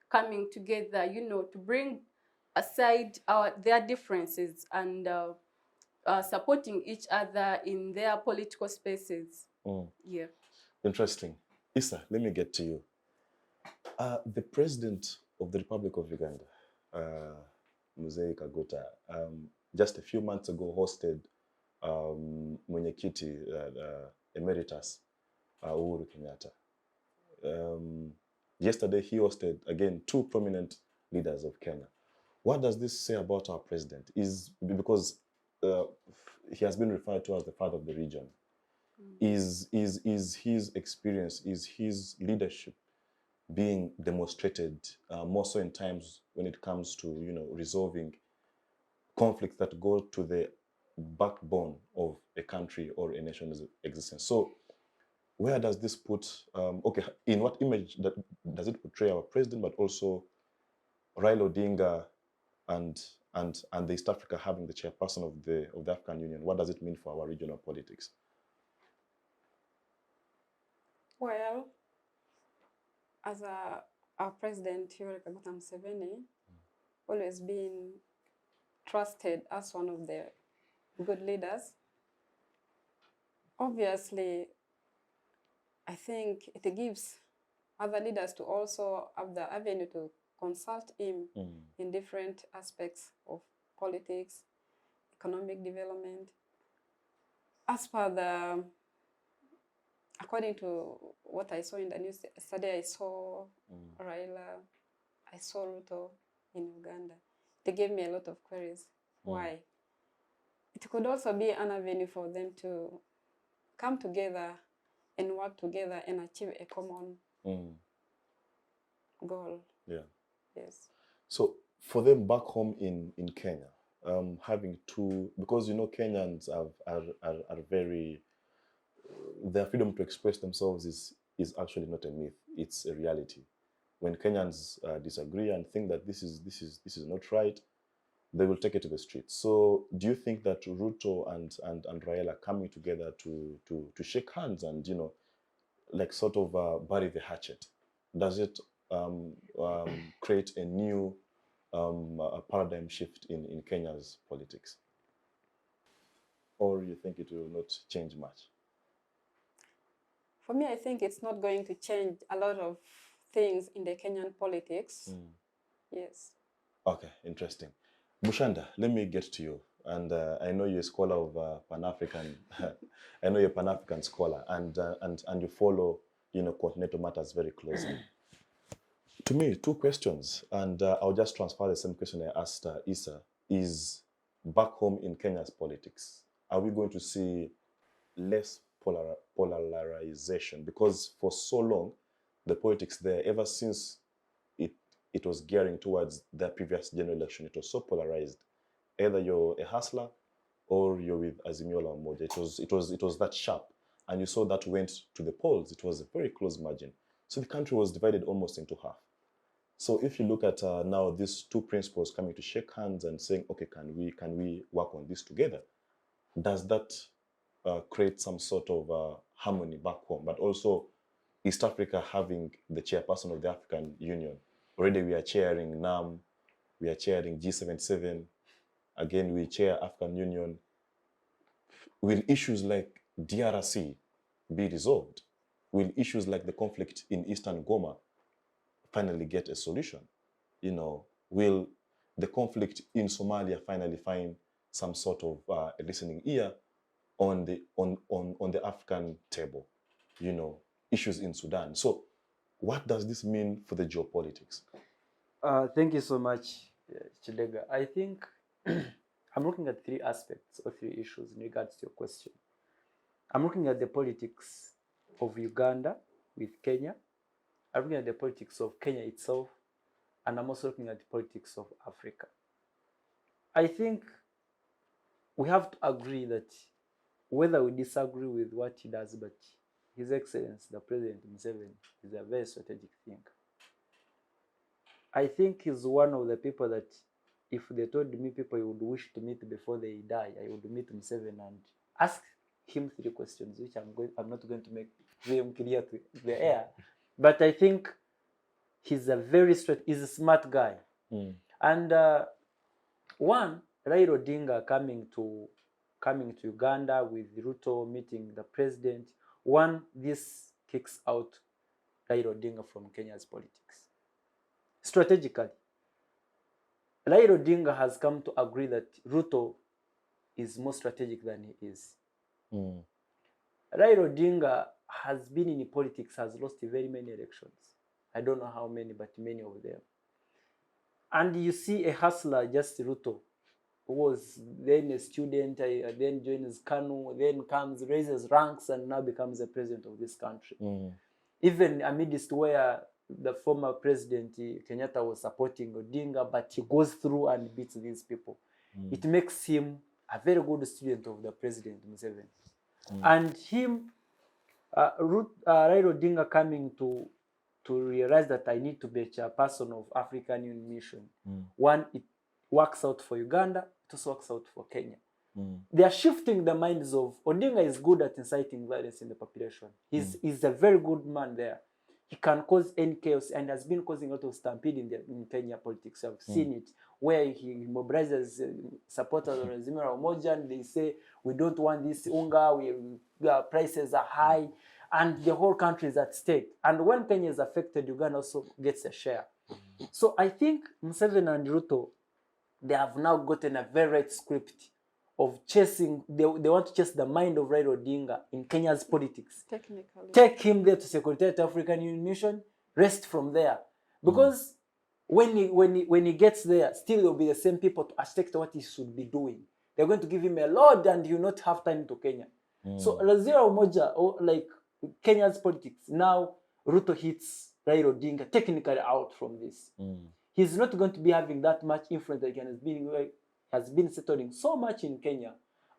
coming together, you know, to bring aside their differences and supporting each other in their political spaces. Yeah. Interesting. Issa, let me get to you. The president of the Republic of Uganda, Mzee Kaguta, just a few months ago hosted Mwenyekiti Emeritus Uhuru Kenyatta. Yesterday he hosted, again, two prominent leaders of Kenya. What does this say about our president? Because he has been referred to as the father of the region. Is his experience, is his leadership being demonstrated more so in times when it comes to, you know, resolving conflicts that go to the backbone of a country or a nation's existence? So where does this put, okay, in what image does it portray our president, but also Raila Odinga and the East Africa having the chairperson of the African Union? What does it mean for our regional politics? Well, as our president, Yoweri Kaguta Museveni, always been trusted as one of the good leaders. Obviously, I think it gives other leaders to also have the avenue to consult him in different aspects of politics, economic development. As per according to what I saw in the news yesterday, I saw Raila, I saw Ruto in Uganda. They gave me a lot of queries. Why? It could also be an avenue for them to come together and work together and achieve a common goal. Yeah. Yes. So for them back home in Kenya, having two, because, you know, Kenyans are very, their freedom to express themselves is actually not a myth, it's a reality. When Kenyans disagree and think that this is not right, they will take it to the streets. So do you think that Ruto and Raila coming together to shake hands and, you know, like sort of bury the hatchet, does it create a new paradigm shift in Kenya's politics? Or you think it will not change much? For me, I think it's not going to change a lot of things in the Kenyan politics. Yes. Okay, interesting. Bushanda, let me get to you. And I know you're a scholar of Pan-African, I know you're a Pan-African scholar, and you follow, you know, continental matters very closely. To me, two questions, and I'll just transfer the same question I asked Issa, is back home in Kenya's politics, are we going to see less polarization? Because for so long, the politics there, ever since it was gearing towards the previous general election, it was so polarized. Either you're a hustler or you're with Azimio la Umoja. It was that sharp. And you saw that went to the polls. It was a very close margin. So the country was divided almost into half. So if you look at now these two principles coming to shake hands and saying, okay, can we work on this together? Does that create some sort of harmony back home? But also East Africa having the chairperson of the African Union. Already we are chairing NAM, we are chairing G77. again, we chair African Union. Will issues like DRC be resolved? Will issues like the conflict in Eastern Goma finally get a solution? You know, will the conflict in Somalia finally find some sort of a listening ear on the African table? You know, issues in Sudan. So what does this mean for the geopolitics? Thank you so much, Kidega. I think I'm looking at three aspects or three issues in regards to your question. I'm looking at the politics of Uganda with Kenya. I'm looking at the politics of Kenya itself, and I'm also looking at the politics of Africa. I think we have to agree that whether we disagree with what he does, but His Excellency, the President Museveni, is a very strategic thinker. I think he's one of the people that if they told me people you would wish to meet before they die, I would meet Museveni and ask him three questions, which I'm not going to make them clear to the air. But I think he's he's a smart guy. And one, Raila Odinga coming to Uganda with Ruto meeting the president. One, this kicks out Raila Odinga from Kenya's politics. Strategically, Raila Odinga has come to agree that Ruto is more strategic than he is. Raila Odinga has been in politics, has lost very many elections. I don't know how many, but many of them. And you see a hustler, just Ruto, who was then a student, then joins KANU, then comes, raises ranks, and now becomes the president of this country. Even amidst where the former president Kenyatta was supporting Odinga, but he goes through and beats these people. It makes him a very good student of the president Museveni. And him, Raila Odinga coming to realize that I need to be a chairperson of African Union Mission. One, it works out for Uganda, it also works out for Kenya. They are shifting the minds of Odinga is good at inciting violence in the population. He's a very good man there. He can cause any chaos and has been causing a lot of stampede in Kenya politics. I've seen it where he mobilizes supporters of Azimio Umoja and they say, we don't want this unga, prices are high, and the whole country is at stake. And when Kenya is affected, Uganda also gets a share. So I think Museveni and Ruto, they have now gotten a very right script of chasing, they want to chase the mind of Raila Odinga in Kenya's politics. Technically. Take him there to Secretariat of African Union Mission, rest from there. Because when he gets there, still there will be the same people to architect what he should be doing. They're going to give him a load and he will not have time to Kenya. So Azimio Umoja, like Kenya's politics, now Ruto hits Raila Odinga technically out from this. He's not going to be having that much influence that has been settling so much in Kenya,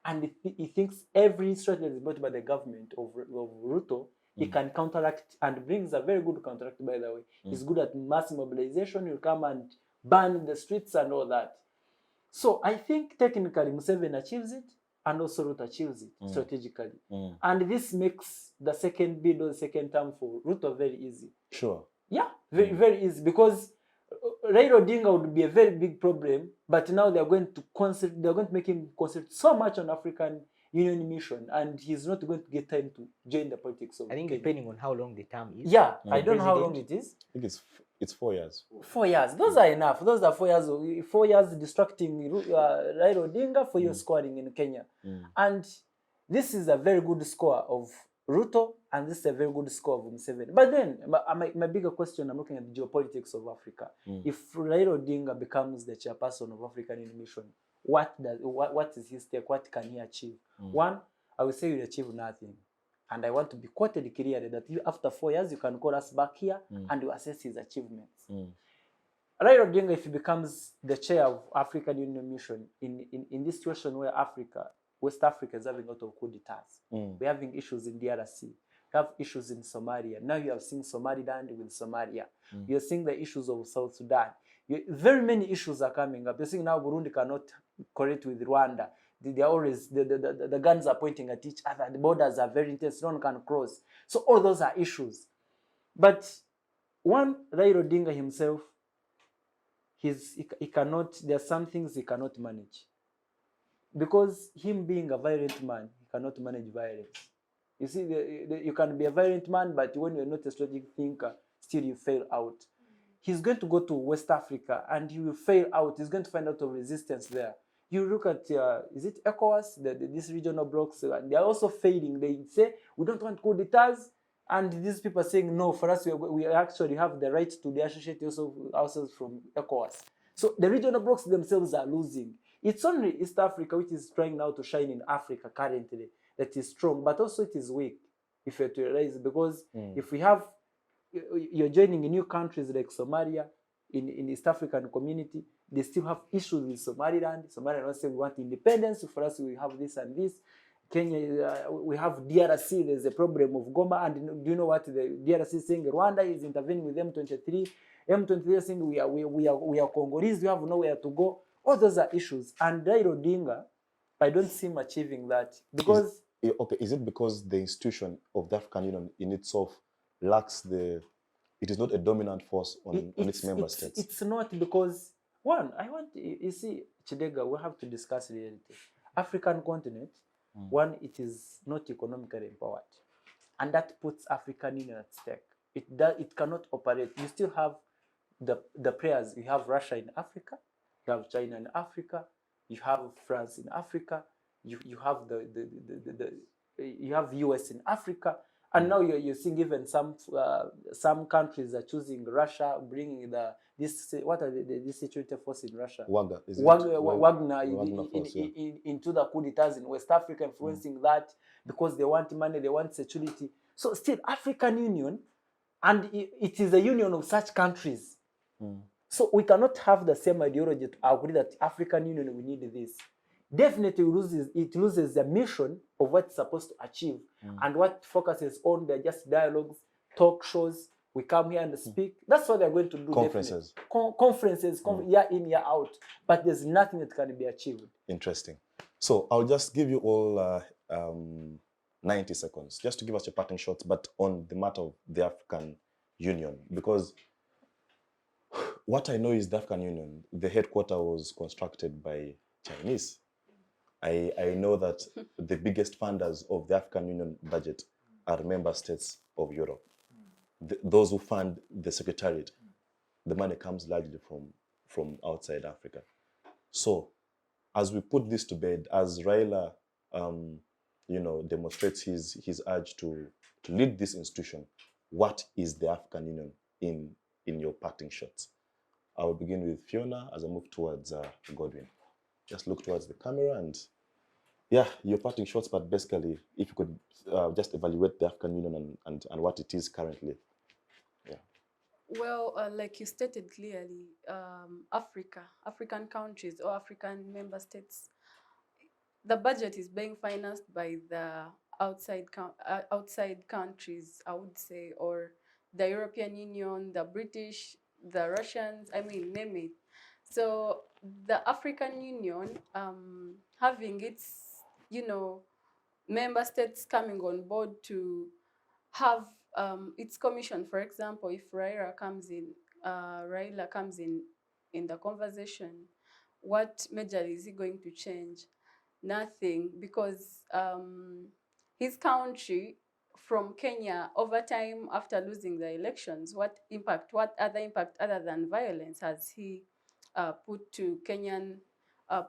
and he thinks every strategy brought by the government of Ruto, he can counteract and brings a very good counteract, by the way. He's good at mass mobilization, he'll come and burn the streets and all that. So I think technically Museveni achieves it, and also Ruto achieves it strategically. And this makes the second bid or the second term for Ruto very easy. Sure. Yeah, very, very easy, because Raila Odinga would be a very big problem, but now they're going to make him concentrate so much on African Union mission, and he's not going to get time to join the politics of I think Kenya. depending on how long the term is. Yeah, I don't know how long it is. I think it's 4 years. 4 years. Those are enough. Those are 4 years. 4 years distracting Raila Odinga for your scoring in Kenya. And this is a very good score of Ruto, and this is a very good score of Museveni. But then, my bigger question, I'm looking at the geopolitics of Africa. If Raila Odinga becomes the chairperson of African Union Mission, what is his stake? What can he achieve? One, I would say he'll achieve nothing. And I want to be quoted clearly that after 4 years, you can call us back here and you assess his achievements. Raila Odinga, if he becomes the chair of African Union Mission, in this situation where West Africa is having a lot of coup d'etats. We're having issues in DRC. We have issues in Somalia. Now you have seen Somaliland with Somalia. You're seeing the issues of South Sudan. Very many issues are coming up. You're seeing now Burundi cannot cooperate with Rwanda. They're always, the guns are pointing at each other. The borders are very intense. No one can cross. So all those are issues. But one, Raila Odinga himself, he cannot, there are some things he cannot manage. because him being a violent man, he cannot manage violence. You see, you can be a violent man, but when you're not a strategic thinker, still you fail out. He's going to go to West Africa and he will fail out. He's going to find out of resistance there. You look at, is it ECOWAS, these regional blocks, they are also failing. They say, we don't want coup d'etats. And these people are saying, no, for us, we actually have the right to deassociate ourselves from ECOWAS. So the regional blocks themselves are losing. It's only East Africa which is trying now to shine in Africa currently that is strong, but also it is weak, if you realize, because if we have, you're joining new countries like Somalia, in East African community, they still have issues with Somaliland. Somaliland say we want independence, for us we have this and this. Kenya, we have DRC, there's a problem of Goma, and do you know what the DRC is saying? Rwanda is intervening with M23. M23 is saying we are Congolese, we have nowhere to go. All those are issues. And Odinga, I don't see him achieving that because... Is it because the institution of the African Union in itself lacks it is not a dominant force on its member states? It's not, because, one, you see, Kidega, we have to discuss reality. African continent, one, it is not economically empowered. And that puts African Union at stake. It cannot operate. You still have the players. You have Russia in Africa, you have China in Africa, you have France in Africa, you have you have US in Africa, and now you're seeing even some countries are choosing Russia, bringing this security force in Russia, Wagner into the coup d'etats in West Africa, influencing that because they want money, they want security. So still African Union, and it is a union of such countries. So we cannot have the same ideology to agree that African Union, we need this. Definitely it loses the mission of what it's supposed to achieve, and what focuses on they're just dialogues, talk shows. We come here and speak. That's what they're going to do. Conferences. Conferences, year in, year out. But there's nothing that can be achieved. Interesting. So I'll just give you all 90 seconds just to give us your parting shots, but on the matter of the African Union, because what I know is the African Union, the headquarters was constructed by Chinese. I know that the biggest funders of the African Union budget are member states of Europe. Those who fund the secretariat, the money comes largely from outside Africa. So, as we put this to bed, as Raila, demonstrates his urge to lead this institution, what is the African Union in your parting shots? I will begin with Phiona as I move towards Godwin. Just look towards the camera and, yeah, your parting shots, but basically, if you could just evaluate the African Union and what it is currently. Yeah. Well, like you stated clearly, African countries or African member states, the budget is being financed by the outside countries, I would say, or the European Union, the British, the Russians, I mean, name it. So the African Union, having its, member states coming on board to have its commission. For example, if Raila comes in the conversation, what majorly is he going to change? Nothing, because his country from Kenya over time after losing the elections, what other impact other than violence has he put to Kenyan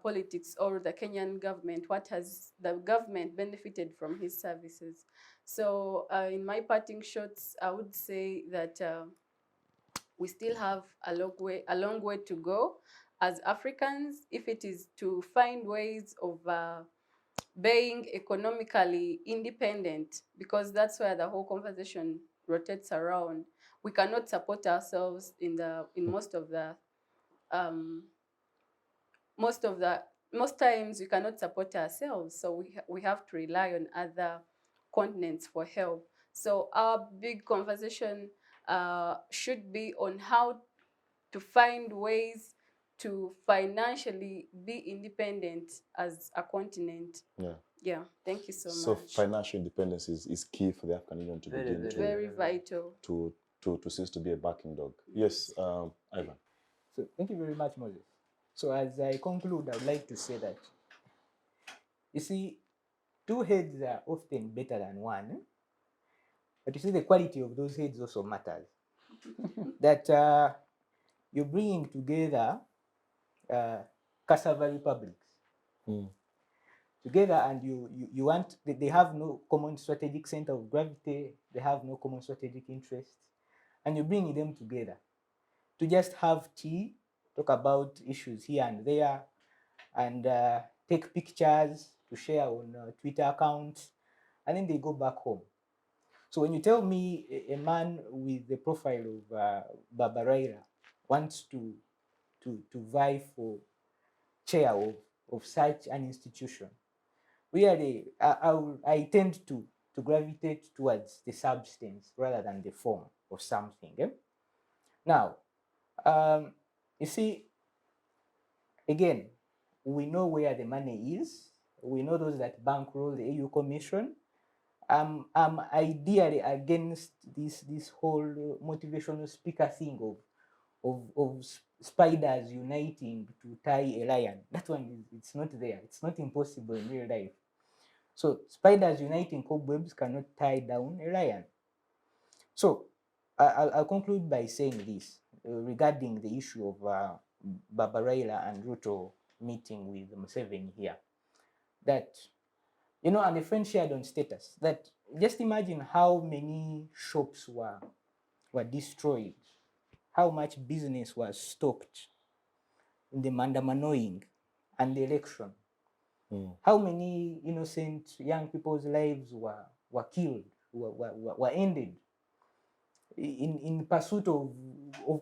politics or the Kenyan government? What has the government benefited from his services? So in my parting shots, I would say that we still have a long way to go as Africans, if it is to find ways of being economically independent, because that's where the whole conversation rotates around. We cannot support ourselves most times we cannot support ourselves, so we have to rely on other continents for help. So our big conversation should be on how to find ways to financially be independent as a continent. Yeah, thank you so much. So financial independence is key for the African Union to begin to very vital to cease to be a backing dog. Yes, Ivan. So thank you very much, Moses. So as I conclude, I would like to say that You see, two heads are often better than one, but you see, the quality of those heads also matters. That you're bringing together cassava republics together, and you want, they have no common strategic center of gravity, they have no common strategic interests, and you bring them together to just have tea, talk about issues here and there, and take pictures to share on Twitter accounts, and then they go back home. So when you tell me a man with the profile of Baba Raila wants to vie for chair of such an institution, really, I tend to gravitate towards the substance rather than the form of something. Eh? Now, you see, again, we know where the money is. We know those that bankroll the AU Commission. I'm ideally against this whole motivational speaker thing of spiders uniting to tie a lion. That one it's not there. It's not impossible in real life. So spiders uniting cobwebs cannot tie down a lion. So I'll conclude by saying this regarding the issue of Baba Raila and Ruto meeting with Museveni here. That, you know, and a friend shared on status that just imagine how many shops were destroyed, how much business was stopped in the mandamanoing and the election. How many innocent young people's lives were killed, were ended in pursuit of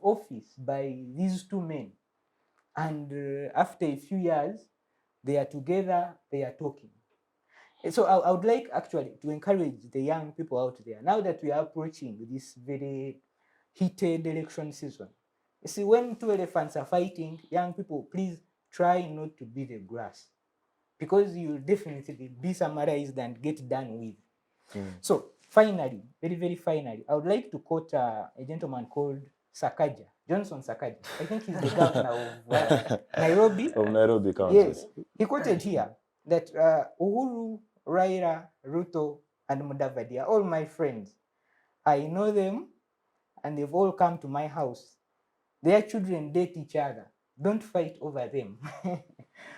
office by these two men. And after a few years, they are together, they are talking. And so I would like actually to encourage the young people out there, now that we are approaching this very heated election season. You see, when two elephants are fighting, young people, please try not to beat the grass, because you'll definitely be summarized and get done with. So finally, very, very finally, I would like to quote a gentleman called Sakaja, Johnson Sakaja. I think he's the governor of Nairobi. Of Nairobi County. Yes, he quoted here that Uhuru, Raila, Ruto, and Mudavadi are all my friends. I know them, and they've all come to my house. Their children date each other. Don't fight over them.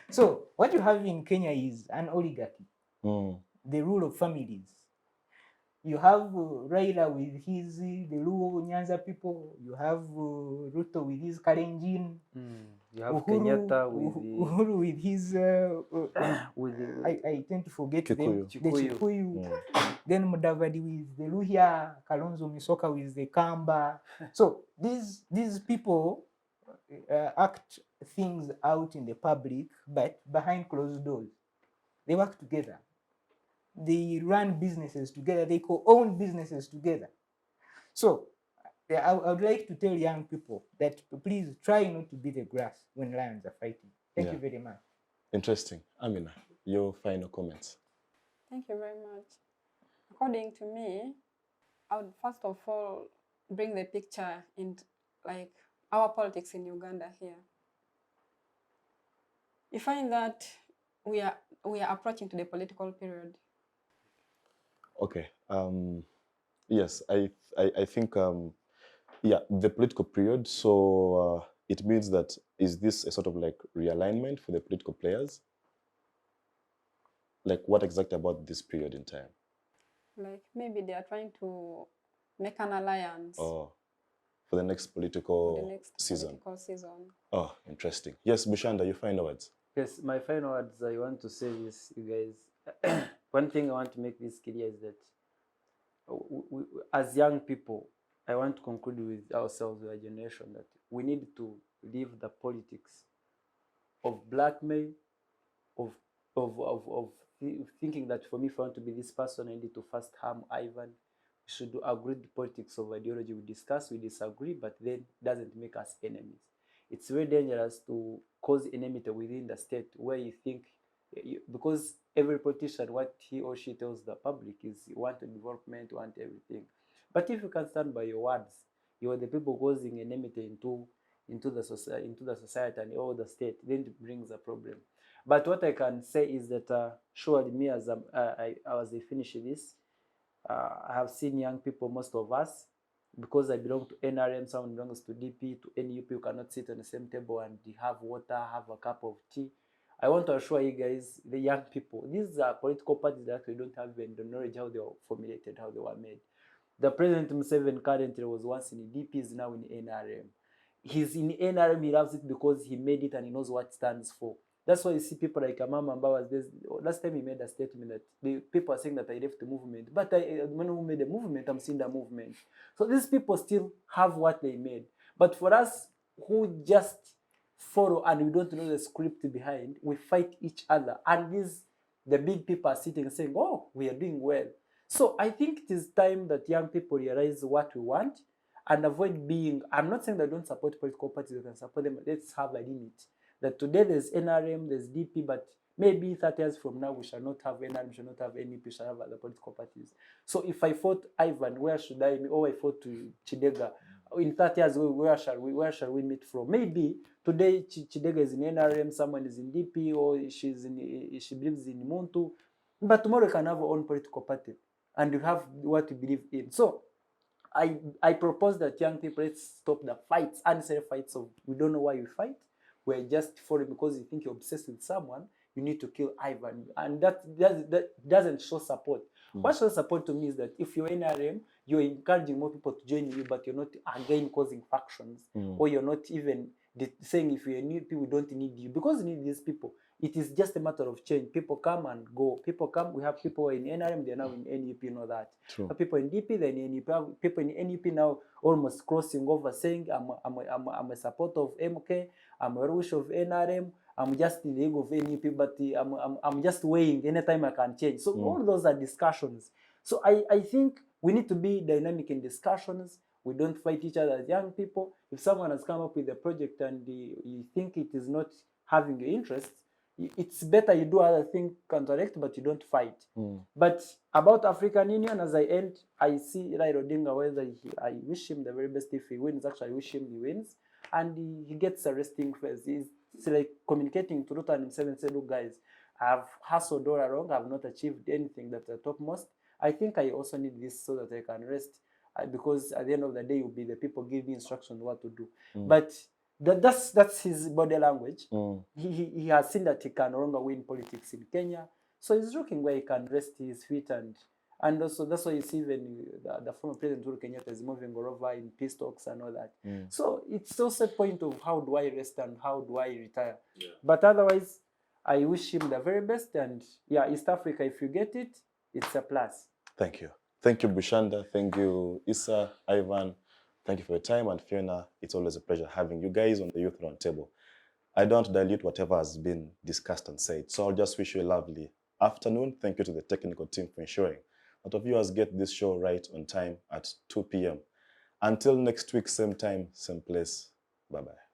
So what you have in Kenya is an oligarchy, the rule of families. You have Raila with his the Luo Nyanza people. You have Ruto with his Kalenjin. You have Uhuru, Kenyatta with the Uhuru with his with the I tend to forget Kikuyu. them. The Chikuyu. Then Mudavadi with the Luhya, Kalonzo Musyoka with the Kamba. So these people act things out in the public, but behind closed doors. They work together. They run businesses together. They co-own businesses together. So I would like to tell young people that please try not to beat the grass when lions are fighting. Thank you very much. Interesting. Amina, your final comments. Thank you very much. According to me, I would first of all bring the picture in like our politics in Uganda here. You find that we are approaching to the political period. Okay. Yes, I think the political period. So it means that, is this a sort of like realignment for the political players? Like, what exactly about this period in time? Like maybe they are trying to make an alliance. Oh, for the next political season. Oh, interesting. Yes, Bushanda, your final words. Yes, my final words, I want to say this, you guys. One thing I want to make this clear is that we, as young people, I want to conclude with ourselves, with our generation, that we need to leave the politics of blackmail, of thinking that for me, if I want to be this person, I need to first harm Ivan. We should do agreed politics of ideology. We discuss, we disagree, but then it doesn't make us enemies. It's very dangerous to cause enmity within the state, where you think, because every politician, what he or she tells the public is you want development, want everything. But if you can stand by your words, you are the people causing enmity into into the society and all the state, then it brings a problem. But what I can say is that surely me as I finish this, I have seen young people, most of us, because I belong to NRM, someone belongs to DP, to NUP, you cannot sit on the same table and have water, have a cup of tea. I want to assure you guys, the young people, these are political parties that actually don't have even the knowledge how they were formulated, how they were made. The President Museveni currently was once in DP, is now in NRM. He's in NRM, he loves it because he made it and he knows what it stands for. That's why you see people like Amama Mbawas. Last time he made a statement that the people are saying that I left the movement. But when we made the movement, I'm seeing the movement. So these people still have what they made. But for us who just follow and we don't know the script behind, we fight each other. And the big people are sitting and saying, oh, we are doing well. So I think it is time that young people realize what we want and avoid being, I'm not saying that I don't support political parties, we can support them, but let's have a limit. That today there's NRM, there's DP, but maybe 30 years from now we shall not have NRM, we shall not have NEP, we shall have other political parties. So if I fought Ivan, where should I be? Or I fought to Kidega, in 30 years, where shall we meet from? Maybe today Kidega is in NRM, someone is in DP, or she believes in Muntu, but tomorrow we can have our own political party and you have what you believe in. So I propose that young people, let's stop the fights, unnecessary fights of we don't know why we fight. We're just following because you think you're obsessed with someone, you need to kill Ivan. And that doesn't show support. What shows support to me is that if you're NRM, you're encouraging more people to join you, but you're not again causing factions, or you're not even saying if you're NUP, we don't need you. Because you need these people. It is just a matter of change. People come and go. People come. We have people in NRM, they're now in NUP, you know that. True. People in DP, they're in NUP. People in NUP now almost crossing over, saying, I'm a supporter of MK, I'm a wish of NRM, I'm just in the ego of NUP, but I'm just weighing anytime I can change. So all those are discussions. So I think we need to be dynamic in discussions. We don't fight each other as young people. If someone has come up with a project and you think it is not having your interest, it's better you do other things, counteract, but you don't fight. But about African Union, as I end, I see Odinga, whether I wish him the very best. If he wins, actually I wish him he wins. And he gets a resting phase. It's like communicating to Ruto and himself and say, look guys, I've hustled all along, I've not achieved anything that's the topmost. I think I also need this so that I can rest, because at the end of the day, it will be the people giving instructions what to do. But that's his body language. He has seen that he can no longer win politics in Kenya. So he's looking where he can rest his feet. And also that's why you see even the former President Uhuru Kenyatta is moving all over in peace talks and all that. So it's also a point of how do I rest and how do I retire. Yeah. But otherwise, I wish him the very best. And yeah, East Africa, if you get it, it's a plus. Thank you. Thank you, Bushanda. Thank you, Issa, Ivan. Thank you for your time. And Phiona, it's always a pleasure having you guys on the Youth Roundtable. I don't dilute whatever has been discussed and said. So I'll just wish you a lovely afternoon. Thank you to the technical team for ensuring that our viewers get this show right on time at 2 p.m. Until next week, same time, same place. Bye-bye.